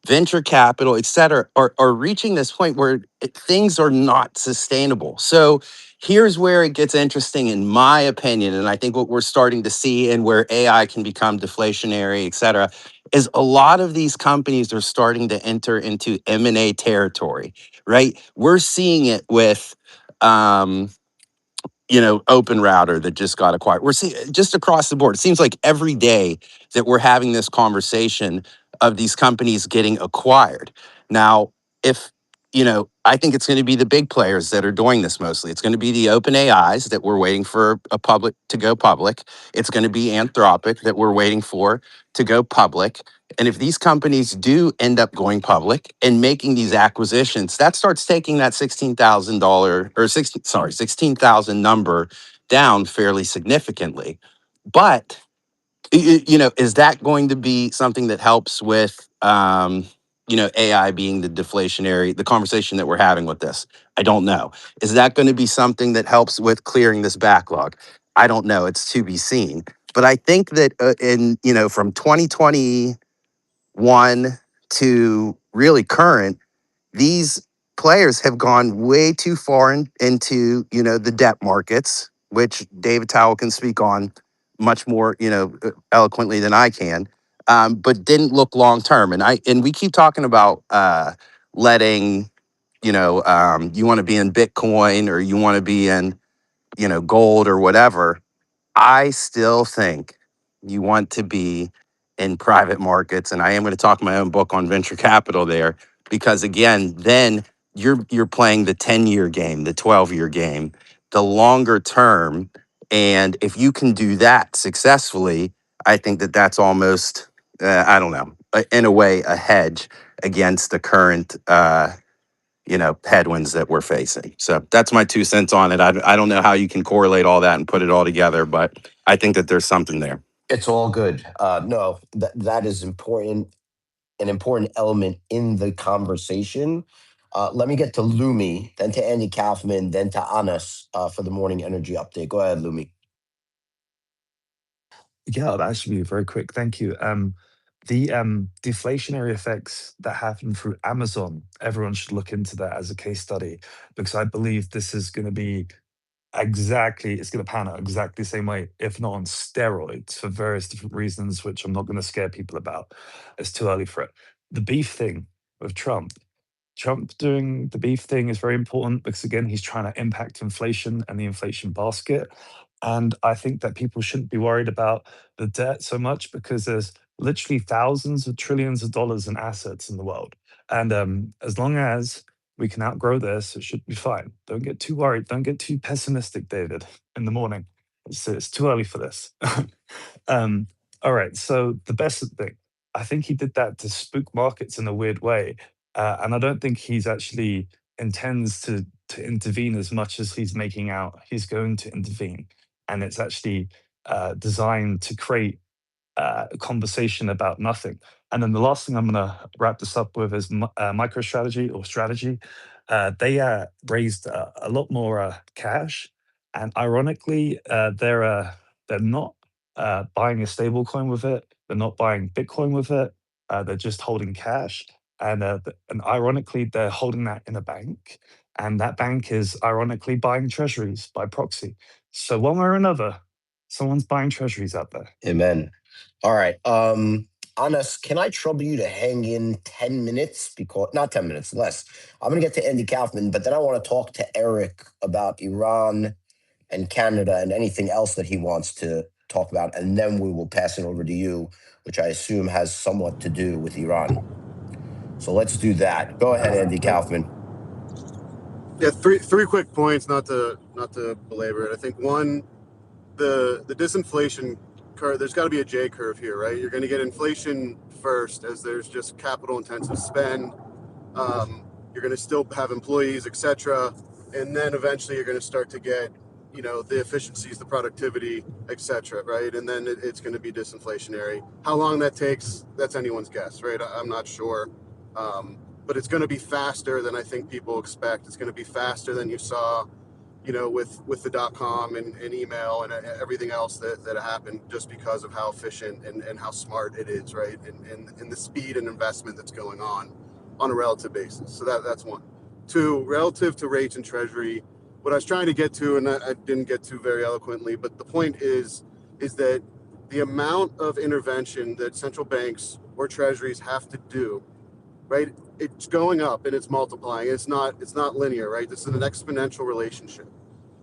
venture capital, et cetera, are reaching this point where things are not sustainable. So here's where it gets interesting, in my opinion, and I think what we're starting to see, and where AI can become deflationary, et cetera, is a lot of these companies are starting to enter into M&A territory, right? We're seeing it with you know, Open Router that just got acquired. We're seeing just across the board. It seems like every day that we're having this conversation of these companies getting acquired. Now, if you know, I think it's going to be the big players that are doing this mostly. It's going to be the open AIs that we're waiting for a public to go public. It's going to be Anthropic that we're waiting for to go public. And if these companies do end up going public and making these acquisitions, that starts taking that $16,000 or 16,000 number down fairly significantly. But you know, is that going to be something that helps with you know, AI being the conversation that we're having with this? I don't know. Is that going to be something that helps with clearing this backlog? I don't know. It's to be seen. But I think that in, you know, from 2021 to really current, these players have gone way too far into, you know, the debt markets, which David Towell can speak on much more, you know, eloquently than I can, but didn't look long term. And we keep talking about letting, you know, you want to be in Bitcoin or you want to be in, you know, gold or whatever. I still think you want to be in private markets, and I am going to talk my own book on venture capital there, because again, then you're playing the 10-year game, the 12-year game, the longer term, and if you can do that successfully, I think that that's almost I don't know, in a way, a hedge against the current you know, headwinds that we're facing. So that's my 2 cents on it. I don't know how you can correlate all that and put it all together, but I think that there's something there. It's all good. No, that is important, an important element in the conversation. Let me get to Lumi, then to Andy Kaufman, then to Anas for the morning energy update. Go ahead, Lumi. Yeah, I'll actually be very quick. Thank you. The deflationary effects that happen through Amazon, everyone should look into that as a case study, because I believe this is going to be it's going to pan out exactly the same way, if not on steroids, for various different reasons, which I'm not going to scare people about. It's too early for it. The beef thing with Trump doing the beef thing is very important because, again, he's trying to impact inflation and the inflation basket. And I think that people shouldn't be worried about the debt so much, because there's literally thousands of trillions of dollars in assets in the world. And as long as we can outgrow this, it should be fine. Don't get too worried. Don't get too pessimistic, David, in the morning. It's too early for this. All right. So the best thing, I think he did that to spook markets in a weird way. And I don't think he's actually intends to intervene as much as he's making out he's going to intervene. And it's actually designed to create a conversation about nothing. And then the last thing I'm going to wrap this up with is MicroStrategy or Strategy. They raised a lot more cash, and ironically, they're not buying a stable coin with it. They're not buying Bitcoin with it. They're just holding cash, and ironically, they're holding that in a bank, and that bank is ironically buying treasuries by proxy. So one way or another, someone's buying treasuries out there. Amen. All right. Anas, can I trouble you to hang in 10 minutes? Because not 10 minutes, less. I'm gonna get to Andy Kaufman, but then I want to talk to Eric about Iran and Canada and anything else that he wants to talk about, and then we will pass it over to you, which I assume has somewhat to do with Iran. So let's do that. Go ahead, Andy Kaufman. Yeah, three quick points, not to belabor it. I think one, the disinflation curve. There's got to be a J curve here, right? You're going to get inflation first, as there's just capital intensive spend. You're going to still have employees, etc., and then eventually you're going to start to get, the efficiencies, the productivity, etc., right? And then it's going to be disinflationary. How long that takes, that's anyone's guess, right? I'm not sure, but it's going to be faster than I think people expect. It's going to be faster than you saw, with the .com and email and everything else that happened, just because of how efficient and how smart it is, right? And the speed and investment that's going on a relative basis. So that's one. Two, relative to rates and treasury, what I was trying to get to, and I didn't get to very eloquently, but the point is that the amount of intervention that central banks or treasuries have to do, right? It's going up and it's multiplying. It's not linear, right? This is an exponential relationship.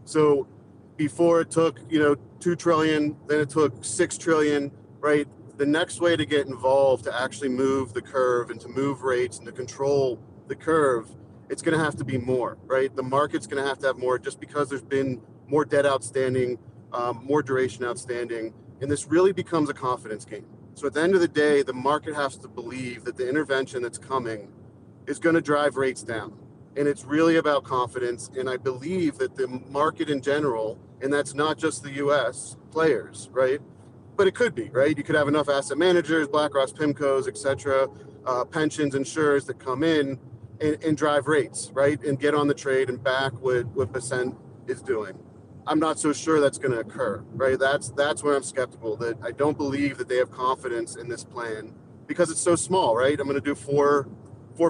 So before it took, 2 trillion, then it took 6 trillion, right? The next way to get involved to actually move the curve and to move rates and to control the curve, it's going to have to be more, right? The market's going to have more, just because there's been more debt outstanding, more duration outstanding, and this really becomes a confidence game. So at the end of the day, the market has to believe that the intervention that's coming is going to drive rates down. And it's really about confidence. And I believe that the market in general, and that's not just the US players, right? But it could be, right? You could have enough asset managers, BlackRock's, PIMCOs, et cetera, pensions, insurers that come in and drive rates, right? And get on the trade and back what Percent is doing. I'm not so sure that's going to occur, right? That's where I'm skeptical, that I don't believe that they have confidence in this plan because it's so small, right? I'm going to do 4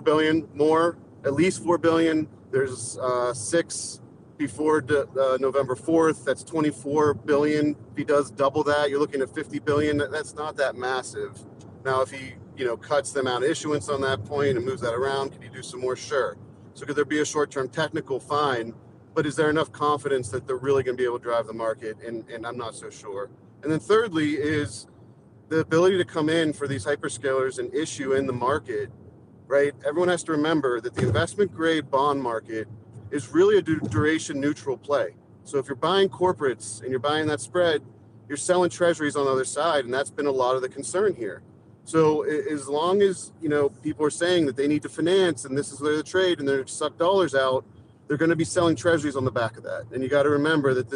billion more, at least 4 billion. There's 6 before November 4th. That's 24 billion. If he does double that, you're looking at 50 billion. That's not that massive. Now, if he cuts the amount of issuance on that point and moves that around, can you do some more? Sure. So could there be a short-term technical? Fine. But is there enough confidence that they're really going to be able to drive the market? And I'm not so sure. And then thirdly is the ability to come in for these hyperscalers and issue in the market, right? Everyone has to remember that the investment grade bond market is really a duration neutral play. So if you're buying corporates and you're buying that spread, you're selling treasuries on the other side. And that's been a lot of the concern here. So as long as, people are saying that they need to finance and this is where the trade and they're suck dollars out, they're going to be selling treasuries on the back of that. And you got to remember that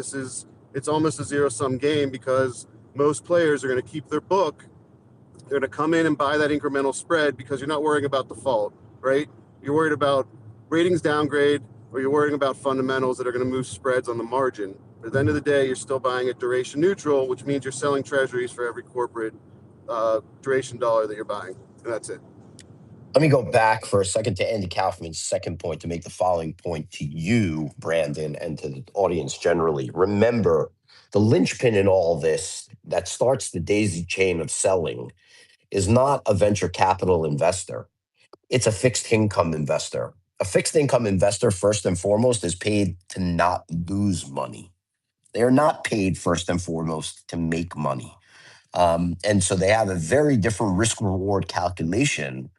it's almost a zero-sum game, because most players are going to keep their book. They're going to come in and buy that incremental spread because you're not worrying about default, right? You're worried about ratings downgrade, or you're worrying about fundamentals that are going to move spreads on the margin. But at the end of the day, you're still buying at duration neutral, which means you're selling treasuries for every corporate duration dollar that you're buying. And that's it. Let me go back for a second to Andy Kaufman's second point to make the following point to you, Brandon, and to the audience generally. Remember, the linchpin in all this that starts the daisy chain of selling is not a venture capital investor. It's a fixed income investor. A fixed income investor, first and foremost, is paid to not lose money. They are not paid first and foremost to make money. And so they have a very different risk reward calculation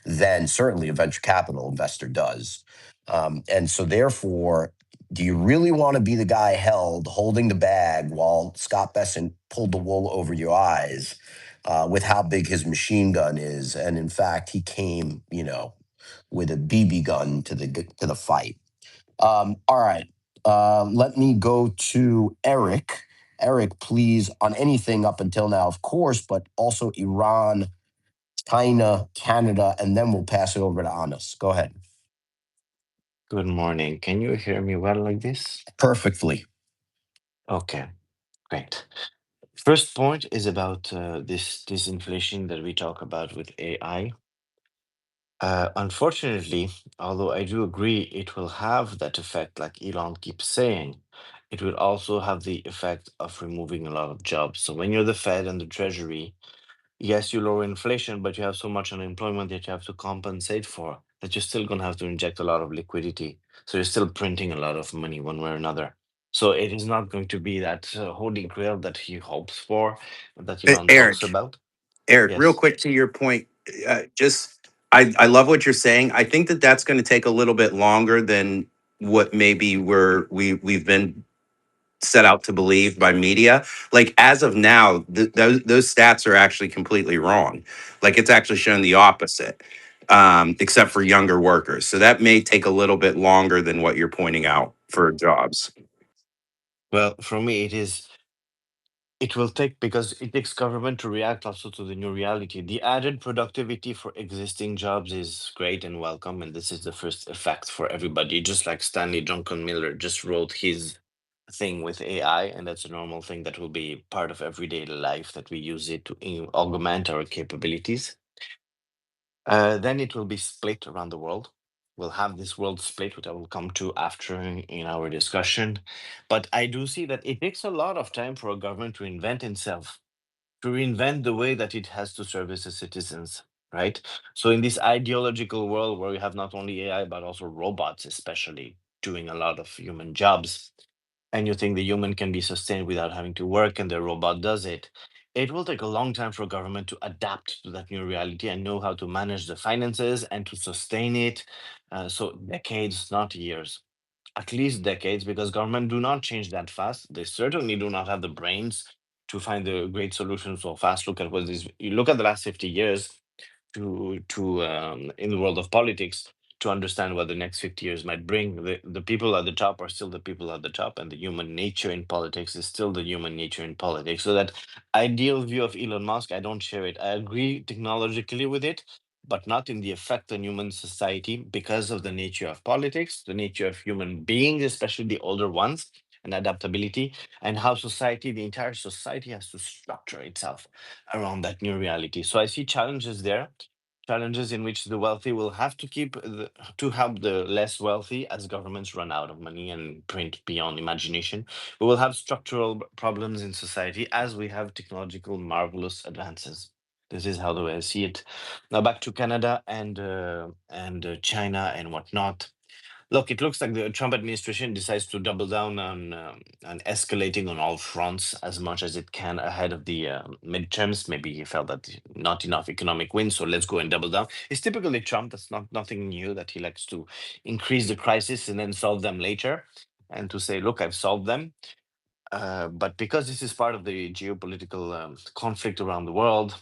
than certainly a venture capital investor does. And so therefore, do you really want to be the guy held holding the bag while Scott Bessent pulled the wool over your eyes with how big his machine gun is? And in fact, he came, with a BB gun to the fight. All right. Let me go to Eric. Eric, please, on anything up until now, of course, but also Iran, China, Canada, and then we'll pass it over to Anas. Go ahead. Good morning. Can you hear me well like this? Perfectly. Okay, great. First point is about this disinflation that we talk about with AI. Unfortunately, although I do agree it will have that effect, like Elon keeps saying, it will also have the effect of removing a lot of jobs. So when you're the Fed and the Treasury, yes, you lower inflation, but you have so much unemployment that you have to compensate for that you're still going to have to inject a lot of liquidity. So you're still printing a lot of money one way or another. So it is not going to be that holy grail that he hopes for, that Elon talks Eric, about. Real Yes. quick to your point, I love what you're saying. I think that that's going to take a little bit longer than what maybe we've been set out to believe by media. Like as of now, those stats are actually completely wrong. Like it's actually shown the opposite, except for younger workers. So that may take a little bit longer than what you're pointing out for jobs. Well, for me, it will take, because it takes government to react also to the new reality. The added productivity for existing jobs is great and welcome, and this is the first effect for everybody. Just like Stanley Druckenmiller just wrote his thing with AI, and that's a normal thing that will be part of everyday life, that we use it to augment our capabilities. Then it will be split around the world. We'll have this world split, which I will come to after in our discussion. But I do see that it takes a lot of time for a government to invent itself, to reinvent the way that it has to service its citizens, right? So in this ideological world where we have not only AI, but also robots, especially doing a lot of human jobs, and you think the human can be sustained without having to work and the robot does it, it will take a long time for government to adapt to that new reality and know how to manage the finances and to sustain it. So decades, not years, at least decades, because government do not change that fast. They certainly do not have the brains to find the great solutions so fast. Look at what is, you look at the last 50 years to in the world of politics, to understand what the next 50 years might bring. The people at the top are still the people at the top, and the human nature in politics is still the human nature in politics. So that ideal view of Elon Musk, I don't share it. I agree technologically with it, but not in the effect on human society, because of the nature of politics, the nature of human beings, especially the older ones, and adaptability, and how society, the entire society, has to structure itself around that new reality. So I see challenges there, challenges in which the wealthy will have to to help the less wealthy as governments run out of money and print beyond imagination. We will have structural problems in society as we have technological marvelous advances. This is how the way I see it. Now back to Canada and China and whatnot. Look, it looks like the Trump administration decides to double down on escalating on all fronts as much as it can ahead of the midterms. Maybe he felt that not enough economic wins, so let's go and double down. It's typically Trump. That's not nothing new, that he likes to increase the crisis and then solve them later, and to say, "Look, I've solved them." But because this is part of the geopolitical conflict around the world,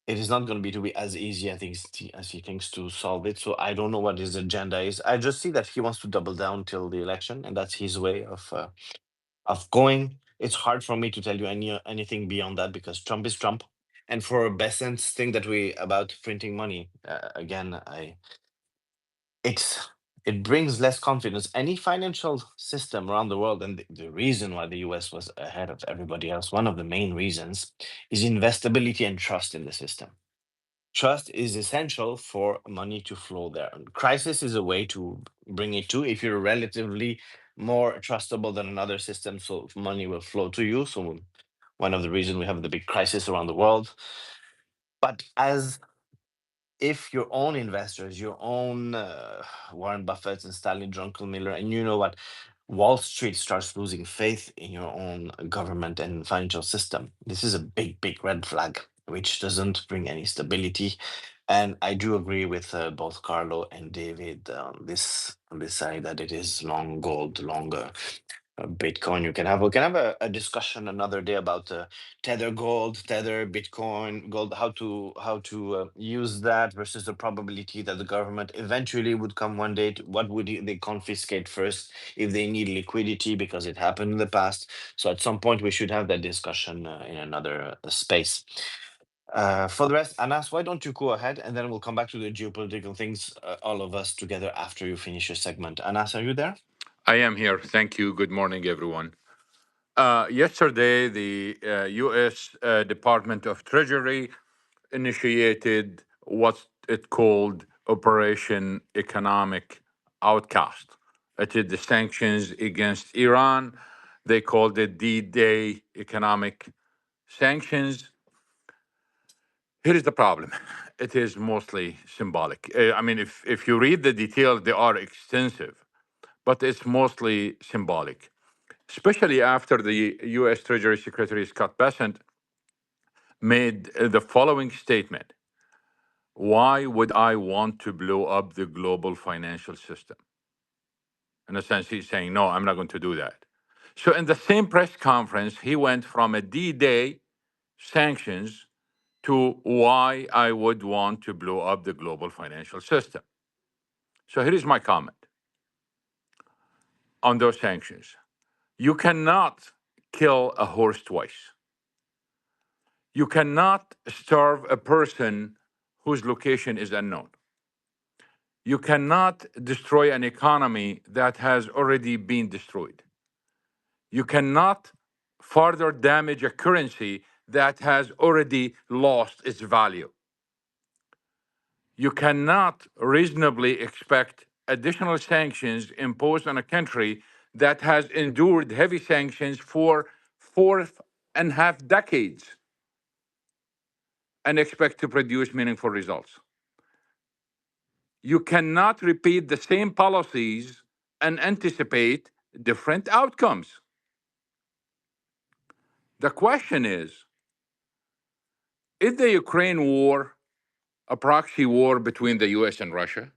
it is not going to be as easy, I think, as he thinks to solve it. So I don't know what his agenda is. I just see that he wants to double down till the election, and that's his way of going. It's hard for me to tell you anything beyond that, because Trump is Trump. And for Besant's thing that we about printing money, again, it's it brings less confidence. Any financial system around the world, and the reason why the US was ahead of everybody else, one of the main reasons, is investability and trust in the system. Trust is essential for money to flow there. And crisis is a way to bring it to. If you're relatively more trustable than another system, so money will flow to you. So one of the reasons we have the big crisis around the world. But as if your own investors, your own Warren Buffett and Stanley Druckenmiller, and you know what, Wall Street starts losing faith in your own government and financial system, this is a big, big red flag, which doesn't bring any stability. And I do agree with both Carlo and David on this side, that it is long gold, longer Bitcoin. We can have a discussion another day about Tether gold, Tether Bitcoin gold, how to use that versus the probability that the government eventually would come one day. What would they confiscate first if they need liquidity, because it happened in the past. So at some point we should have that discussion in another space. For the rest, Anas, why don't you go ahead, and then we'll come back to the geopolitical things, all of us together after you finish your segment. Anas, are you there? I am here. Thank you. Good morning, everyone. Yesterday, the U.S. Department of Treasury initiated what it called Operation Economic Outcast. It is the sanctions against Iran. They called it D-Day economic sanctions. Here is the problem. It is mostly symbolic. I mean, if you read the details, they are extensive, but it's mostly symbolic, especially after the U.S. Treasury Secretary Scott Bessent made the following statement. Why would I want to blow up the global financial system? In a sense, he's saying, no, I'm not going to do that. So in the same press conference, he went from a D-Day sanctions to why I would want to blow up the global financial system. So here is my comment on those sanctions. You cannot kill a horse twice. You cannot starve a person whose location is unknown. You cannot destroy an economy that has already been destroyed. You cannot further damage a currency that has already lost its value. You cannot reasonably expect additional sanctions imposed on a country that has endured heavy sanctions for 4.5 decades and expect to produce meaningful results. You cannot repeat the same policies and anticipate different outcomes. The question is the Ukraine war a proxy war between the US and Russia?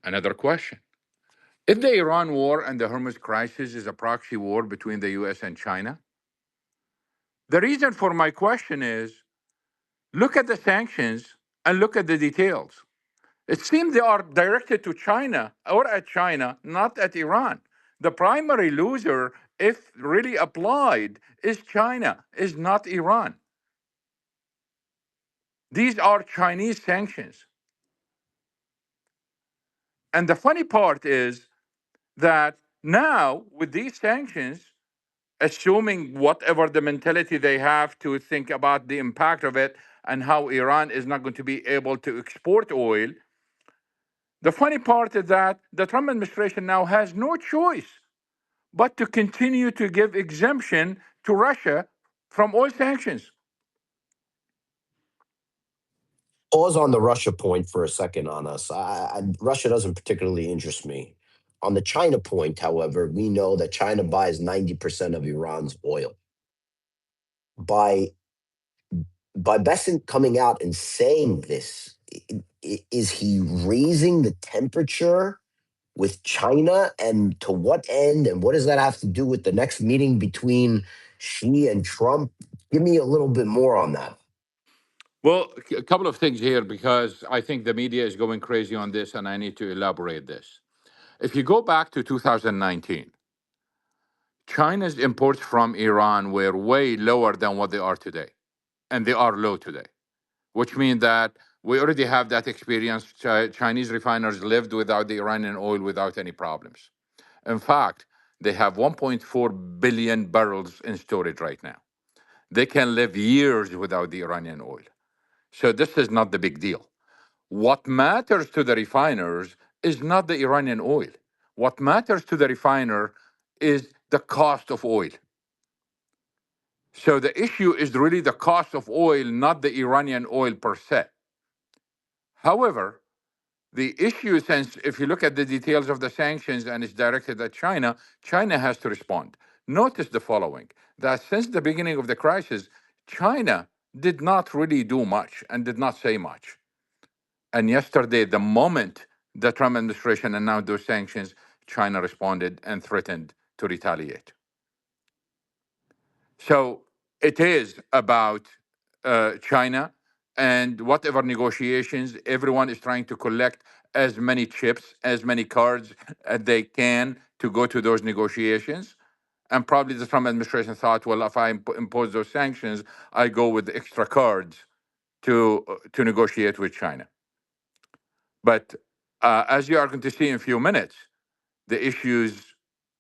Another question. If the Iran war and the Hormuz crisis is a proxy war between the US and China? The reason for my question is look at the sanctions and look at the details. It seems they are directed to China or at China, not at Iran. The primary loser, if really applied, is China, is not Iran. These are Chinese sanctions. And the funny part is that now, with these sanctions, assuming whatever the mentality they have to think about the impact of it and how Iran is not going to be able to export oil, the funny part is that the Trump administration now has no choice but to continue to give exemption to Russia from oil sanctions. Pause on the Russia point for a second on us. Russia doesn't particularly interest me. On the China point, however, we know that China buys 90% of Iran's oil. By Bessent coming out and saying this, is he raising the temperature with China, and to what end, and what does that have to do with the next meeting between Xi and Trump? Give me a little bit more on that. Well, a couple of things here because I think the media is going crazy on this and I need to elaborate this. If you go back to 2019, China's imports from Iran were way lower than what they are today, and they are low today, which means that we already have that experience. Chinese refiners lived without the Iranian oil without any problems. In fact, they have 1.4 billion barrels in storage right now. They can live years without the Iranian oil. So this is not the big deal. What matters to the refiners is not the Iranian oil. What matters to the refiner is the cost of oil. So the issue is really the cost of oil, not the Iranian oil per se. However, the issue, since if you look at the details of the sanctions and it's directed at China, China has to respond. Notice the following, that since the beginning of the crisis, China did not really do much and did not say much. And yesterday, the moment the Trump administration announced those sanctions, China responded and threatened to retaliate. So it is about China and whatever negotiations, everyone is trying to collect as many chips, as many cards as they can to go to those negotiations. And probably the Trump administration thought, well, if I impose those sanctions, I go with extra cards to negotiate with China. But as you are going to see in a few minutes, the issues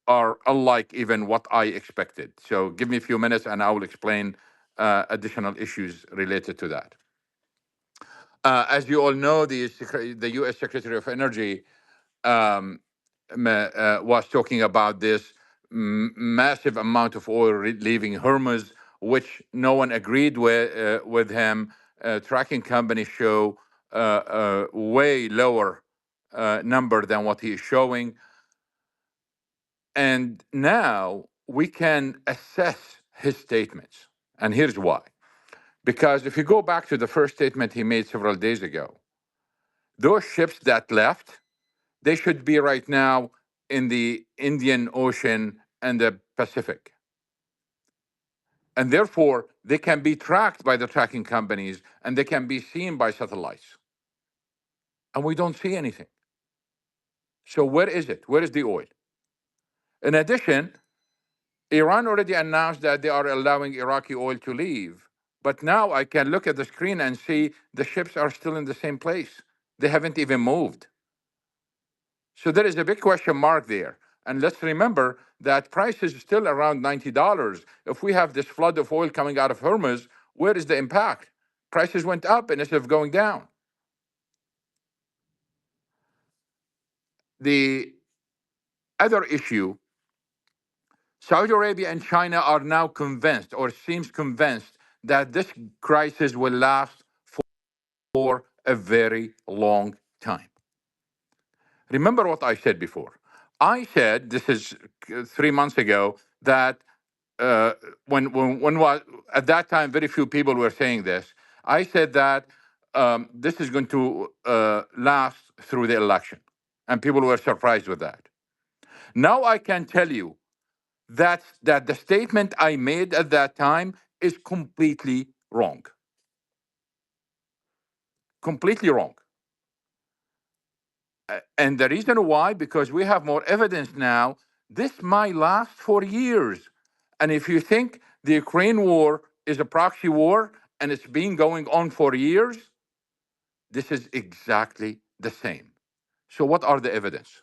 are unlike even what I expected. So give me a few minutes and I will explain additional issues related to that. As you all know, the U.S. Secretary of Energy was talking about this massive amount of oil leaving Hormuz, which no one agreed with him. Tracking companies show way lower number than what he is showing. And now we can assess his statements. And here's why. Because if you go back to the first statement he made several days ago, those ships that left, they should be right now in the Indian Ocean and the Pacific. And therefore, they can be tracked by the tracking companies and they can be seen by satellites. And we don't see anything. So where is it? Where is the oil? In addition, Iran already announced that they are allowing Iraqi oil to leave. But now I can look at the screen and see the ships are still in the same place. They haven't even moved. So there is a big question mark there. And let's remember that price is still around $90. If we have this flood of oil coming out of Hormuz, where is the impact? Prices went up instead of going down. The other issue, Saudi Arabia and China are now convinced, or seems convinced, that this crisis will last for a very long time. Remember what I said before. I said, this is 3 months ago, that when was, at that time, very few people were saying this. I said that this is going to last through the election. And people were surprised with that. Now I can tell you that the statement I made at that time is completely wrong. Completely wrong. And the reason why, because we have more evidence now, this might last for years. And if you think the Ukraine war is a proxy war and it's been going on for years, this is exactly the same. So what are the evidence?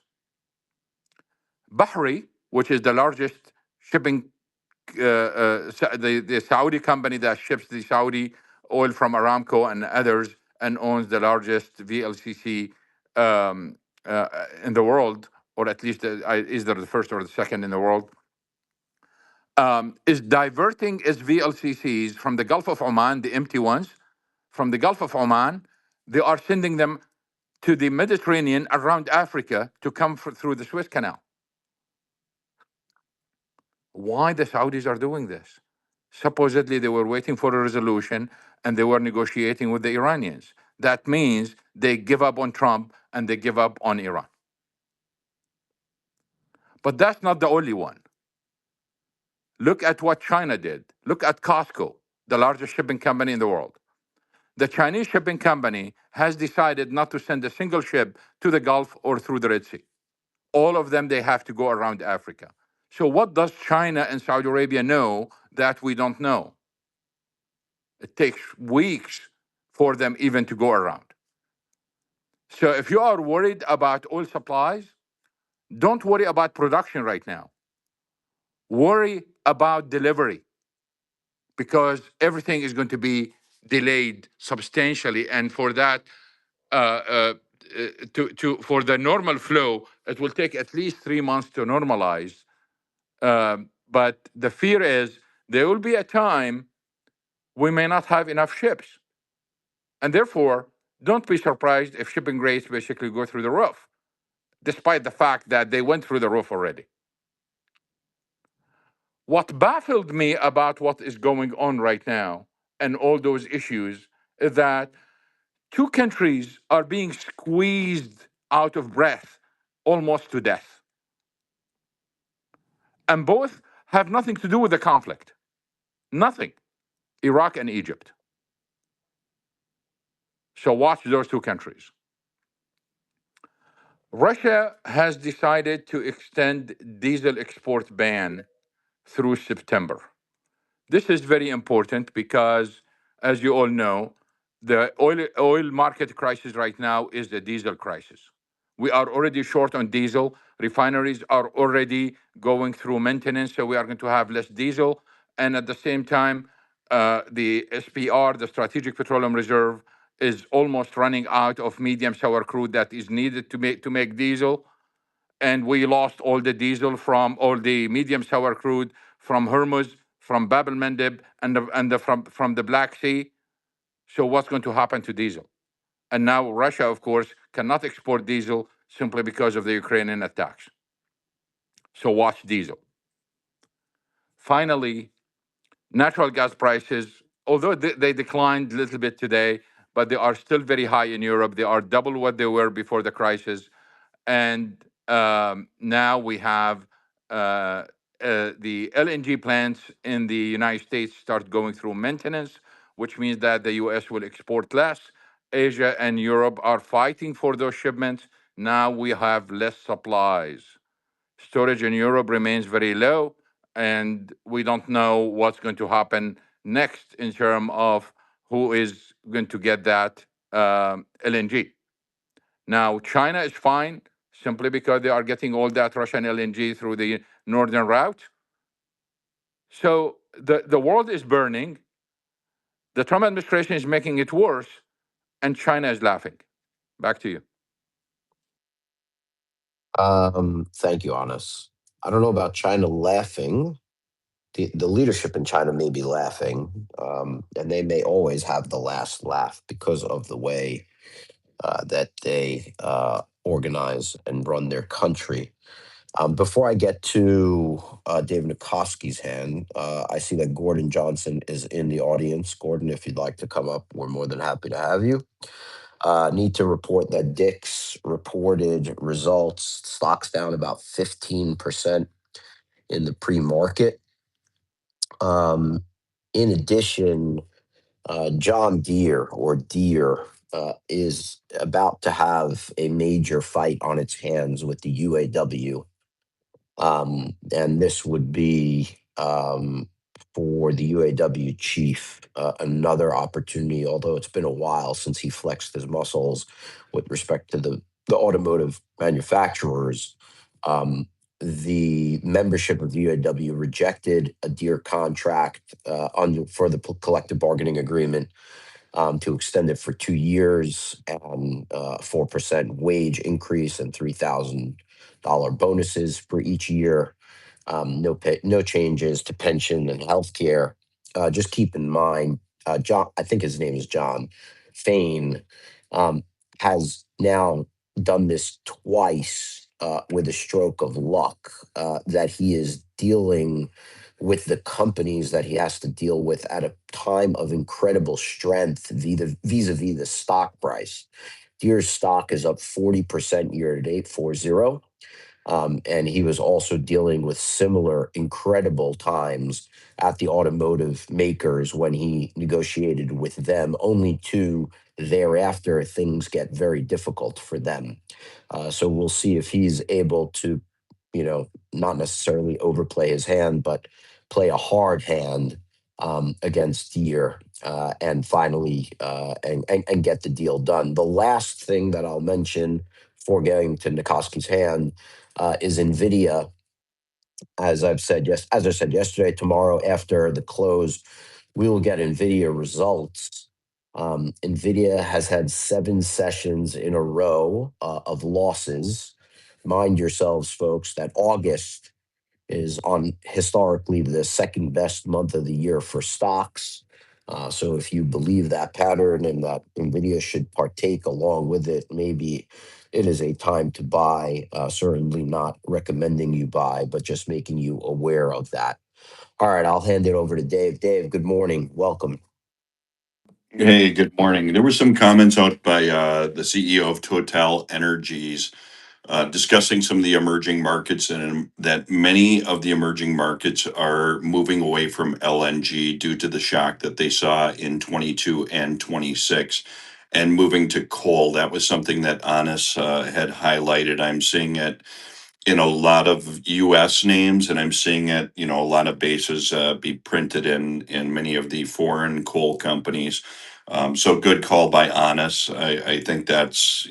Bahri, which is the largest shipping, the Saudi company that ships the Saudi oil from Aramco and others and owns the largest VLCC in the world, or at least either the first or the second in the world, is diverting its VLCCs from the Gulf of Oman, the empty ones, from the Gulf of Oman. They are sending them to the Mediterranean around Africa to come through the Suez Canal. Why the Saudis are doing this? Supposedly they were waiting for a resolution and they were negotiating with the Iranians. That means they give up on Trump and they give up on Iran. But that's not the only one. Look at what China did. Look at COSCO, the largest shipping company in the world. The Chinese shipping company has decided not to send a single ship to the Gulf or through the Red Sea. All of them, they have to go around Africa. So what does China and Saudi Arabia know that we don't know? It takes weeks for them even to go around. So if you are worried about oil supplies, don't worry about production right now. Worry about delivery, because everything is going to be delayed substantially. And for that, for the normal flow, it will take at least 3 months to normalize. But the fear is there will be a time we may not have enough ships. And therefore, don't be surprised if shipping rates basically go through the roof, despite the fact that they went through the roof already. What baffled me about what is going on right now and all those issues is that two countries are being squeezed out of breath almost to death. And both have nothing to do with the conflict. Nothing. Iraq and Egypt. So watch those two countries. Russia has decided to extend diesel export ban through September. This is very important because, as you all know, the oil market crisis right now is the diesel crisis. We are already short on diesel. Refineries are already going through maintenance, so we are going to have less diesel. And at the same time, the SPR, the Strategic Petroleum Reserve, is almost running out of medium sour crude that is needed to make diesel. And we lost all the diesel from all the medium sour crude from Hormuz, from Bab el-Mandeb, and from the Black Sea. So what's going to happen to diesel? And now Russia, of course, cannot export diesel simply because of the Ukrainian attacks. So watch diesel. Finally, natural gas prices, although they declined a little bit today, but they are still very high in Europe. They are double what they were before the crisis. And now we have the LNG plants in the United States start going through maintenance, which means that the US will export less. Asia and Europe are fighting for those shipments. Now we have less supplies. Storage in Europe remains very low, and we don't know what's going to happen next in terms of who is going to get that LNG. Now, China is fine simply because they are getting all that Russian LNG through the northern route. So the world is burning. The Trump administration is making it worse, and China is laughing. Back to you. Thank you, Anas. I don't know about China laughing. The leadership in China may be laughing, and they may always have the last laugh because of the way that they organize and run their country. Before I get to David Nikoski's hand, I see that Gordon Johnson is in the audience. Gordon, if you'd like to come up, we're more than happy to have you. Need to report that Dick's reported results, stocks down about 15% in the pre-market. In addition, John Deere is about to have a major fight on its hands with the UAW. And this would be for the UAW chief another opportunity, although it's been a while since he flexed his muscles with respect to the automotive manufacturers. The membership of the UAW rejected a Deere contract for the collective bargaining agreement to extend it for 2 years and 4% wage increase and $3,000 bonuses for each year. No changes to pension and health care. Just keep in mind, John, I think his name is John Fain, has now done this twice with a stroke of luck, that he is dealing with the companies that he has to deal with at a time of incredible strength vis-a-vis the stock price. Deere's stock is up 40% year to date, 40. And he was also dealing with similar incredible times at the automotive makers when he negotiated with them, only to thereafter things get very difficult for them. So we'll see if he's able to, not necessarily overplay his hand, but play a hard hand against Deere and finally and get the deal done. The last thing that I'll mention before getting to Nikoski's hand is NVIDIA. As I said yesterday, tomorrow after the close, we will get NVIDIA results. NVIDIA has had 7 sessions in a row of losses. Mind yourselves, folks, that August is on historically the second best month of the year for stocks. So if you believe that pattern and that NVIDIA should partake along with it, maybe it is a time to buy. Certainly not recommending you buy, but just making you aware of that. All right, I'll hand it over to Dave. Dave, good morning. Welcome. Hey, good morning. There were some comments out by the CEO of Total Energies discussing some of the emerging markets and that many of the emerging markets are moving away from LNG due to the shock that they saw in 22 and 26 and moving to coal. That was something that Anas had highlighted. I'm seeing it in a lot of U.S. names, and I'm seeing it, a lot of bases be printed in many of the foreign coal companies. So good call by Anas. I think that's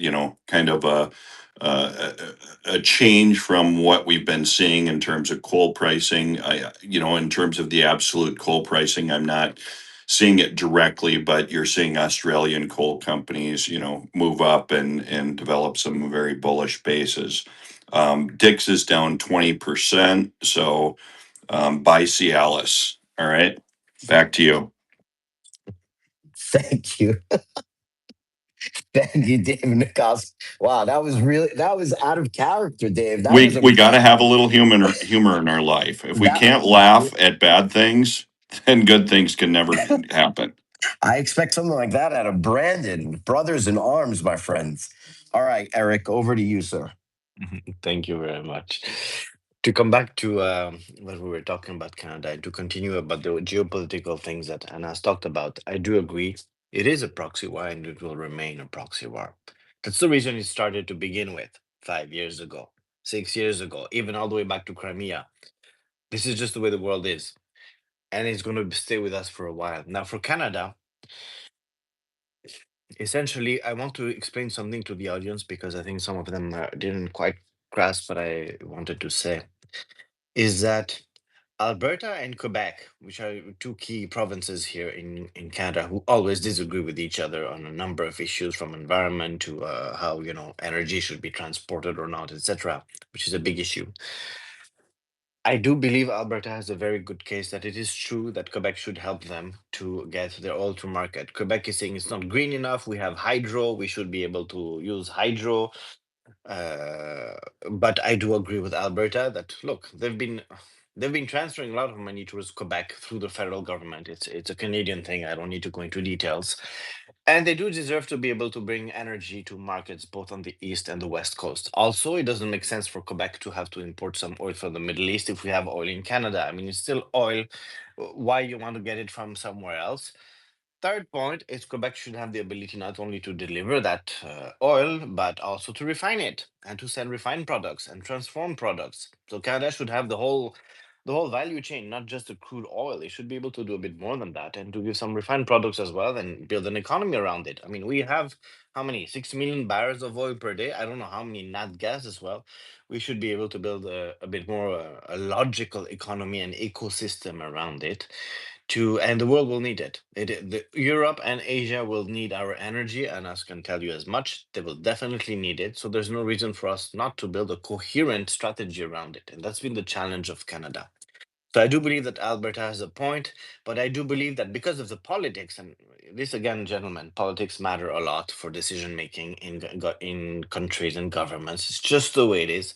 kind of a change from what we've been seeing in terms of coal pricing. In terms of the absolute coal pricing, I'm not seeing it directly, but you're seeing Australian coal companies, move up and develop some very bullish bases. Dix is down 20%. So buy Cialis. All right. Back to you. Thank you. Thank you, Dave Nikoski. Wow, that was out of character, Dave. That was We got to have a little humor in our life. If we can't laugh at bad things, then good things can never happen. I expect something like that out of Brandon. Brothers in arms, my friends. All right, Eric, over to you, sir. Thank you very much. To come back to what we were talking about Canada and to continue about the geopolitical things that Anna's talked about, I do agree. It is a proxy war and it will remain a proxy war. That's the reason it started to begin with 5 years ago, 6 years ago, even all the way back to Crimea. This is just the way the world is. And it's going to stay with us for a while. Now, for Canada, essentially, I want to explain something to the audience because I think some of them didn't quite grasp what I wanted to say. Is that Alberta and Quebec, which are two key provinces here in Canada, who always disagree with each other on a number of issues, from environment to how energy should be transported or not, etc., which is a big issue. I do believe Alberta has a very good case that it is true that Quebec should help them to get their oil to market. Quebec is saying it's not green enough. We have hydro. We should be able to use hydro. But I do agree with Alberta that look, they've been transferring a lot of money towards Quebec through the federal government. It's a Canadian thing. I don't need to go into details. And they do deserve to be able to bring energy to markets both on the east and the west coast. Also, it doesn't make sense for Quebec to have to import some oil from the Middle East if we have oil in Canada. I mean, it's still oil. Why you want to get it from somewhere else? Third point is Quebec should have the ability not only to deliver that oil, but also to refine it and to sell refined products and transform products. So Canada should have the whole value chain, not just the crude oil. It should be able to do a bit more than that and to give some refined products as well and build an economy around it. I mean, we have how many 6 million barrels of oil per day. I don't know how many nat gas as well. We should be able to build a bit more a logical economy and ecosystem around it and the world will need it. Europe and Asia will need our energy, and us can tell you as much. They will definitely need it. So there's no reason for us not to build a coherent strategy around it. And that's been the challenge of Canada. So I do believe that Alberta has a point, but I do believe that because of the politics, and this again, gentlemen, politics matter a lot for decision making in countries and governments. It's just the way it is.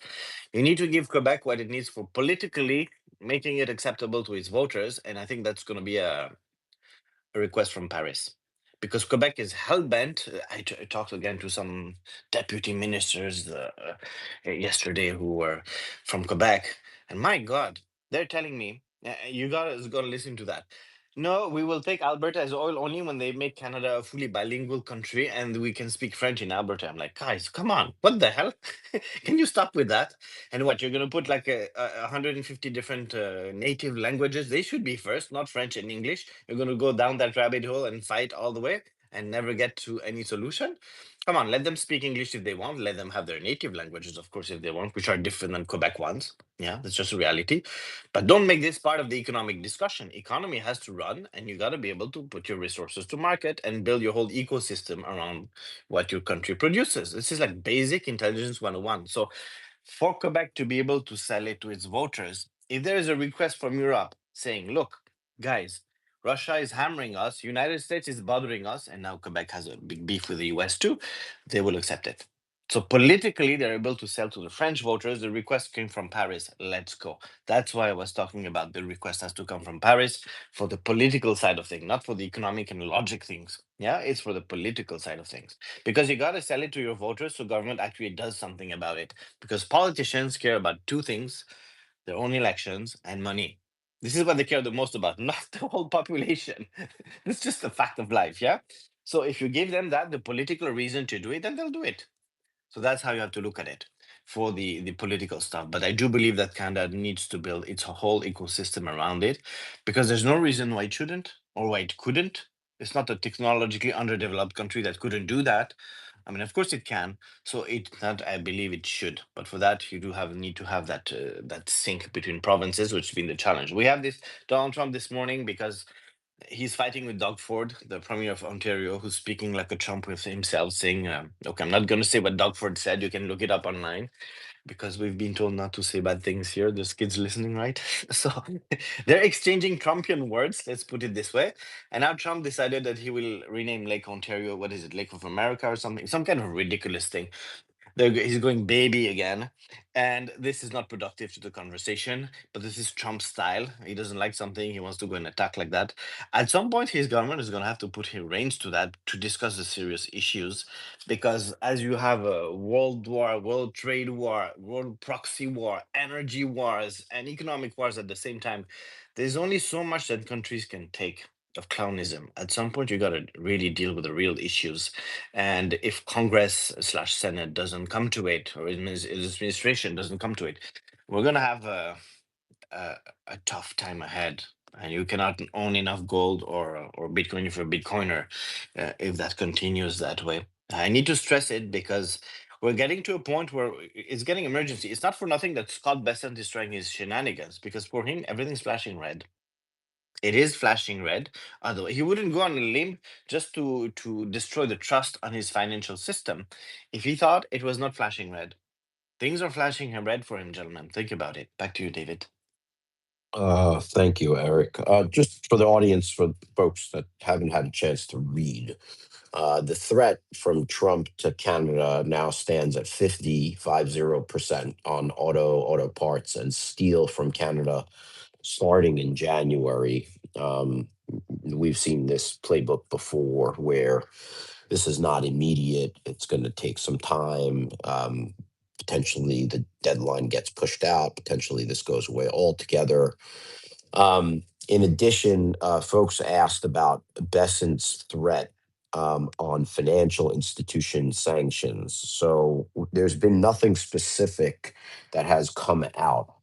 You need to give Quebec what it needs for politically making it acceptable to its voters, and I think that's going to be a request from Paris. Because Quebec is hell bent. I talked again to some deputy ministers yesterday who were from Quebec, and my God, they're telling me, you guys got to listen to that. No, we will take Alberta as oil only when they make Canada a fully bilingual country and we can speak French in Alberta. I'm like, guys, come on, what the hell? Can you stop with that? And what, you're going to put like 150 different native languages? They should be first, not French and English. You're going to go down that rabbit hole and fight all the way and never get to any solution. Come on, let them speak English if they want. Let them have their native languages, of course, if they want, which are different than Quebec ones. Yeah, that's just a reality. But don't make this part of the economic discussion. Economy has to run, and you got to be able to put your resources to market and build your whole ecosystem around what your country produces. This is like basic intelligence 101. So for Quebec to be able to sell it to its voters, if there is a request from Europe saying, look, guys, Russia is hammering us, United States is bothering us, and now Quebec has a big beef with the US too, they will accept it. So politically, they're able to sell to the French voters. The request came from Paris. Let's go. That's why I was talking about the request has to come from Paris for the political side of things, not for the economic and logic things. Yeah, it's for the political side of things. Because you got to sell it to your voters so government actually does something about it. Because politicians care about two things: their own elections and money. This is what they care the most about, not the whole population. It's just a fact of life, yeah? So if you give them that, the political reason to do it, then they'll do it. So that's how you have to look at it for the political stuff. But I do believe that Canada needs to build its whole ecosystem around it because there's no reason why it shouldn't or why it couldn't. It's not a technologically underdeveloped country that couldn't do that. I mean, of course it can. So it that I believe it should. But for that, you do need to have that sync between provinces, which has been the challenge. We have this Donald Trump this morning because he's fighting with Doug Ford, the Premier of Ontario, who's speaking like a Trump with himself, saying, okay, I'm not going to say what Doug Ford said. You can look it up online because we've been told not to say bad things here. There's kids listening, right? So they're exchanging Trumpian words, let's put it this way. And now Trump decided that he will rename Lake Ontario, what is it, Lake of America or something, some kind of ridiculous thing. He's going baby again. And this is not productive to the conversation, but this is Trump's style. He doesn't like something, he wants to go and attack like that. At some point, his government is going to have to put his reins to that to discuss the serious issues. Because as you have a world war, world trade war, world proxy war, energy wars, and economic wars at the same time, there's only so much that countries can take of clownism. At some point, you got to really deal with the real issues. And if Congress slash Senate doesn't come to it, or his administration doesn't come to it, we're going to have a, a tough time ahead. And you cannot own enough gold or Bitcoin if you're a Bitcoiner if that continues that way. I need to stress it because we're getting to a point where it's getting emergency. It's not for nothing that Scott Bessent is trying his shenanigans, because for him, everything's flashing red. It is flashing red. Otherwise, he wouldn't go on a limb just to destroy the trust on his financial system if he thought it was not flashing red. Things are flashing red for him, gentlemen. Think about it. Back to you, David. Thank you, Eric. Just for the audience, for folks that haven't had a chance to read, the threat from Trump to Canada now stands at 50% on auto parts and steel from Canada starting in January. We've seen this playbook before where this is not immediate. It's going to take some time. Potentially the deadline gets pushed out. Potentially this goes away altogether. In addition, folks asked about Bessent's threat on financial institution sanctions. So there's been nothing specific that has come out.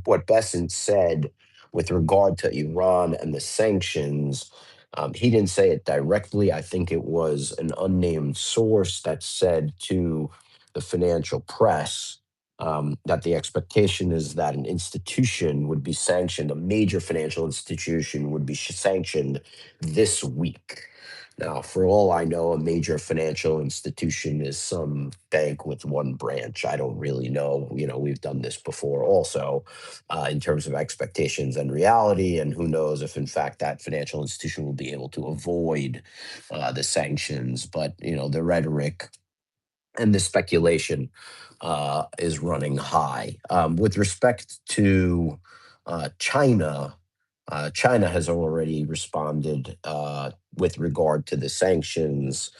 What Bessent said with regard to Iran and the sanctions, he didn't say it directly. I think it was an unnamed source that said to the financial press that the expectation is that an institution would be sanctioned, a major financial institution would be sanctioned this week. Now, for all I know, a major financial institution is some bank with one branch. I don't really know. We've done this before also in terms of expectations and reality. And who knows if, in fact, that financial institution will be able to avoid the sanctions. But, the rhetoric and the speculation is running high. With respect to China, China has already responded with regard to the sanctions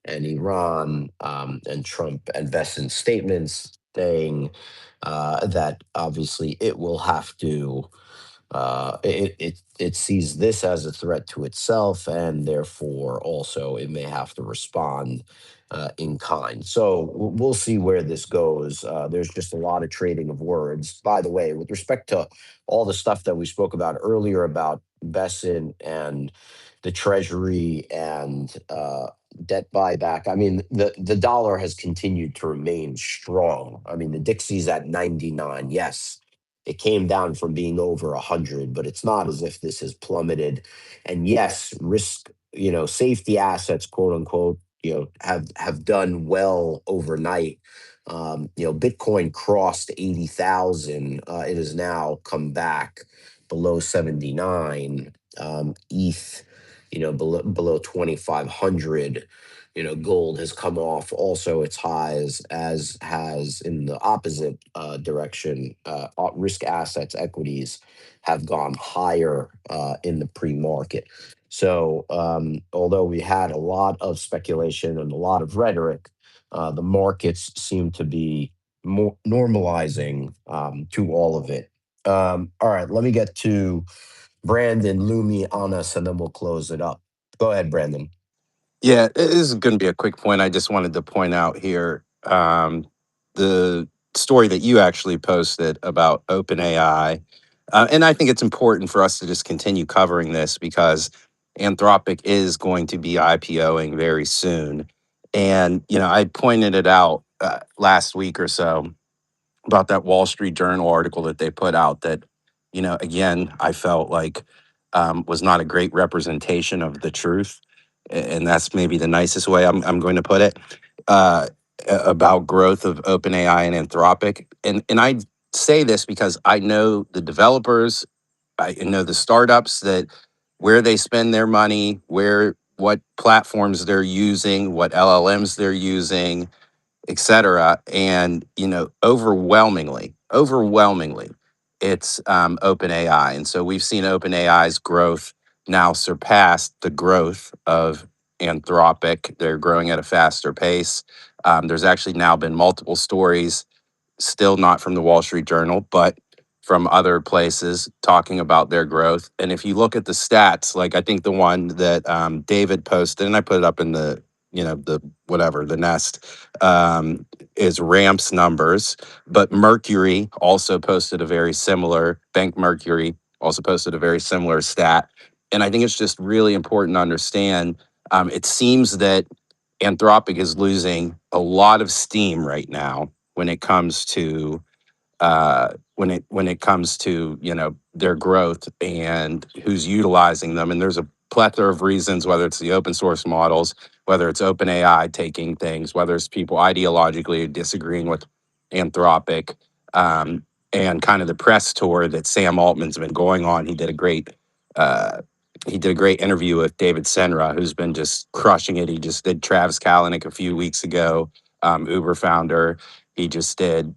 and Iran and Trump and Bessent's statements, saying that obviously it will have to it sees this as a threat to itself, and therefore also it may have to respond in kind. So we'll see where this goes. There's just a lot of trading of words. By the way, with respect to all the stuff that we spoke about earlier about Besson and the Treasury and debt buyback, I mean, the dollar has continued to remain strong. I mean, the Dixie's at 99. Yes, it came down from being over 100, but it's not as if this has plummeted. And yes, risk, safety assets, quote unquote, have done well overnight. Bitcoin crossed 80,000. It has now come back below 79. ETH, below 2,500. Gold has come off also its highs, as has in the opposite direction. Risk assets, equities have gone higher in the pre-market. So although we had a lot of speculation and a lot of rhetoric, the markets seem to be more normalizing to all of it. All right, let me get to Brandon, Lumi, Anas, and then we'll close it up. Go ahead, Brandon. Yeah, this is going to be a quick point. I just wanted to point out here the story that you actually posted about OpenAI. And I think it's important for us to just continue covering this because Anthropic is going to be IPOing very soon. And, I pointed it out last week or so about that Wall Street Journal article that they put out that, again, I felt like was not a great representation of the truth. And that's maybe the nicest way I'm going to put it about growth of OpenAI and Anthropic. And I say this because I know the developers, I know the startups that where they spend their money, where what platforms they're using, what LLMs they're using, et cetera. And, overwhelmingly, it's OpenAI. And so we've seen OpenAI's growth now surpass the growth of Anthropic. They're growing at a faster pace. There's actually now been multiple stories, still not from the Wall Street Journal, but from other places talking about their growth. And if you look at the stats, like I think the one that David posted, and I put it up in the nest, is Ramp's numbers. But Mercury also posted a very similar, Bank Mercury also posted a very similar stat. And I think it's just really important to understand, it seems that Anthropic is losing a lot of steam right now when it comes to their growth and who's utilizing them. And there's a plethora of reasons, whether it's the open source models, whether it's OpenAI taking things, whether it's people ideologically disagreeing with Anthropic, and kind of the press tour that Sam Altman's been going on. Uh, he did a great interview with David Senra, who's been just crushing it. He just did Travis Kalanick a few weeks ago, Uber founder. He just did,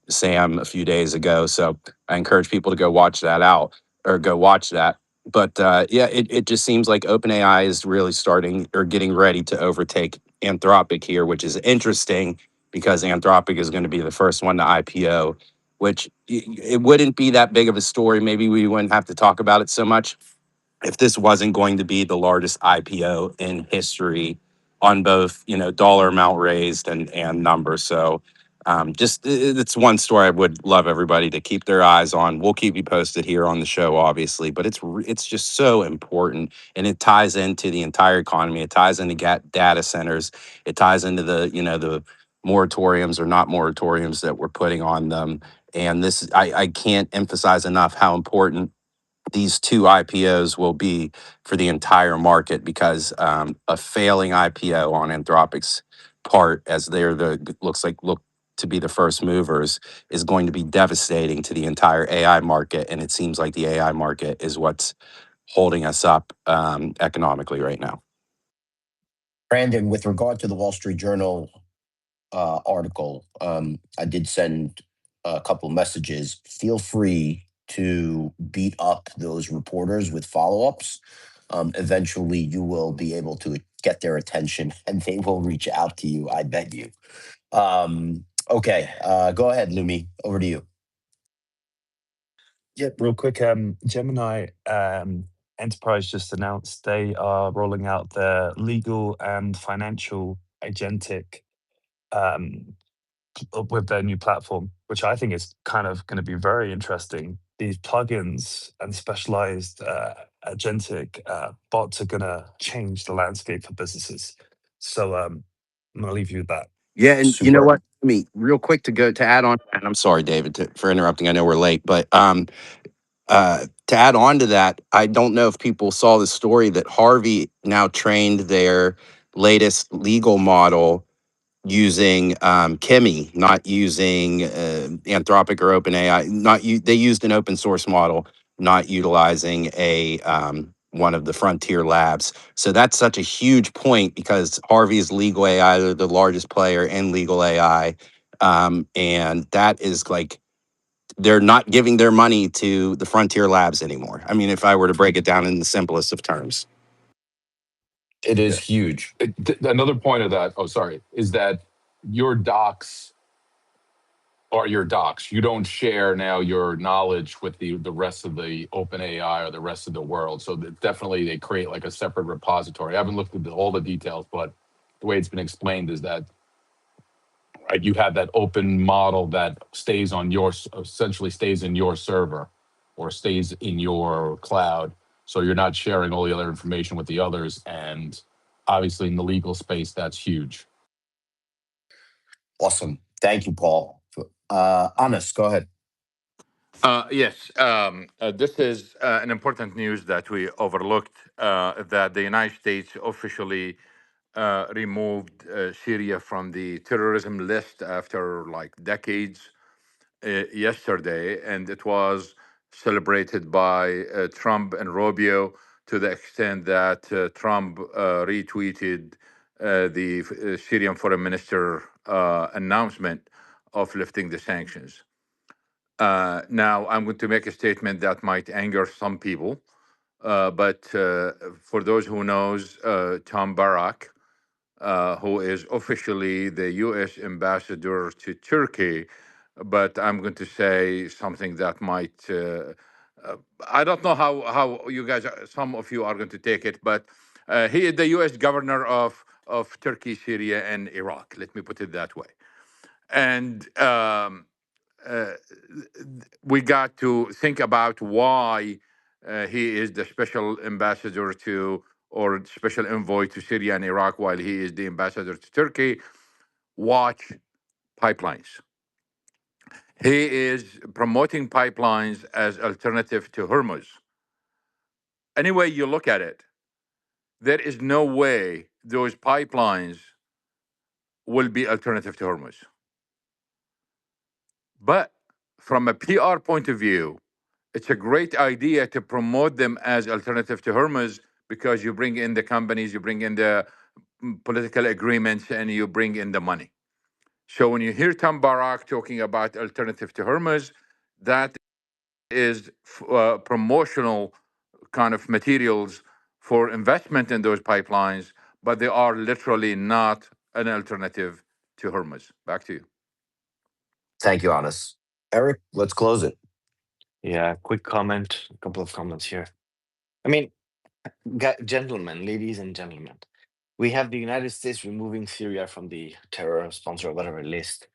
Sam a few days ago. So I encourage people to go watch that out or go watch that. But yeah, it just seems like OpenAI is really starting or getting ready to overtake Anthropic here, which is interesting because Anthropic is going to be the first one to IPO, which it wouldn't be that big of a story. Maybe we wouldn't have to talk about it so much if this wasn't going to be the largest IPO in history on both, dollar amount raised and numbers. So just it's one story I would love everybody to keep their eyes on. We'll keep you posted here on the show, obviously, but it's just so important, and it ties into the entire economy. It ties into data centers. It ties into the moratoriums or not moratoriums that we're putting on them. And this, I can't emphasize enough how important these two IPOs will be for the entire market, because a failing IPO on Anthropic's part, as they're look to be the first movers, is going to be devastating to the entire AI market. And it seems like the AI market is what's holding us up economically right now. Brandon, with regard to the Wall Street Journal article, I did send a couple messages. Feel free to beat up those reporters with follow-ups. Eventually, you will be able to get their attention, and they will reach out to you. I bet you. Okay, go ahead, Lumi. Over to you. Yep, real quick. Gemini Enterprise just announced they are rolling out their legal and financial agentic with their new platform, which I think is kind of going to be very interesting. These plugins and specialized agentic bots are going to change the landscape for businesses. So I'm going to leave you with that. Yeah, and you know Super. what? Real quick to add on, and I'm sorry, David, for interrupting. I know we're late, but to add on to that, I don't know if people saw the story that Harvey now trained their latest legal model using Kimi, not using Anthropic or OpenAI. They used an open source model, not utilizing a one of the frontier labs. So that's such a huge point, because Harvey is legal AI. They're the largest player in legal AI, and that is like, they're not giving their money to the frontier labs anymore. I mean, if I were to break it down in the simplest of terms. It is Yeah. huge. Another point of that, is that your docs are your docs. You don't share now your knowledge with the rest of the open AI or the rest of the world. So definitely they create like a separate repository. I haven't looked at all the details, but the way it's been explained is that, right, you have that open model that stays on essentially stays in your server or stays in your cloud. So you're not sharing all the other information with the others. And obviously in the legal space, that's huge. Awesome. Thank you, Paul. Anas, go ahead. Yes, this is an important news that we overlooked, that the United States officially removed Syria from the terrorism list after like decades yesterday, and it was celebrated by Trump and Rubio to the extent that Trump retweeted the Syrian foreign minister announcement of lifting the sanctions. Now, I'm going to make a statement that might anger some people, but for those who knows, Tom Barak, who is officially the U.S. ambassador to Turkey, but I'm going to say something that might. I don't know how you guys, some of you are going to take it, but he is the U.S. governor of Turkey, Syria, and Iraq. Let me put it that way. And uh, we got to think about why he is the special ambassador to or special envoy to Syria and Iraq while he is the ambassador to Turkey. Watch pipelines. He is promoting pipelines as alternative to Hormuz. Any way you look at it, there is no way those pipelines will be alternative to Hormuz. But from a PR point of view, it's a great idea to promote them as alternative to Hormuz because you bring in the companies, you bring in the political agreements, and you bring in the money. So when you hear Tom Barak talking about alternative to Hormuz, that is promotional kind of materials for investment in those pipelines, but they are literally not an alternative to Hormuz. Back to you. Thank you, Anas. Eric, let's close it. Yeah, quick comment, a couple of comments here. I mean, gentlemen, ladies and gentlemen, we have the United States removing Syria from the terror sponsor or whatever list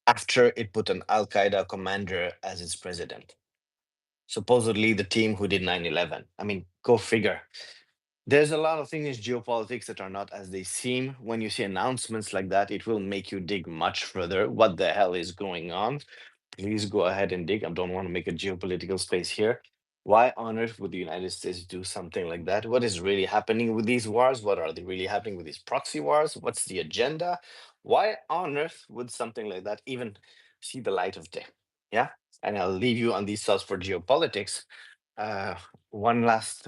after it put an Al Qaeda commander as its president. Supposedly the team who did 9/11. I mean, go figure. There's a lot of things in geopolitics that are not as they seem. When you see announcements like that, it will make you dig much further. What the hell is going on? Please go ahead and dig. I don't want to make a geopolitical space here. Why on earth would the United States do something like that? What is really happening with these wars? What are they really happening with these proxy wars? What's the agenda? Why on earth would something like that even see the light of day? Yeah. And I'll leave you on these thoughts for geopolitics. One last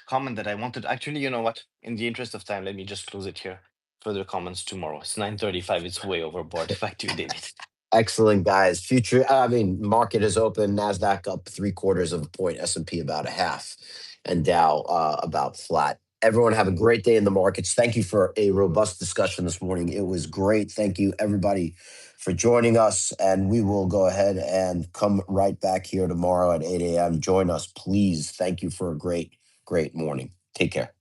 comment that I wanted. Actually, you know what? In the interest of time, let me just close it here. Further comments tomorrow. It's 9:35. It's way overboard. Back to you, David. Excellent, guys. Market is open. NASDAQ up 0.75 of a point, S&P about a half, and Dow about flat. Everyone have a great day in the markets. Thank you for a robust discussion this morning. It was great. Thank you, everybody, for joining us. And we will go ahead and come right back here tomorrow at 8 a.m. Join us, please. Thank you for a great morning. Take care.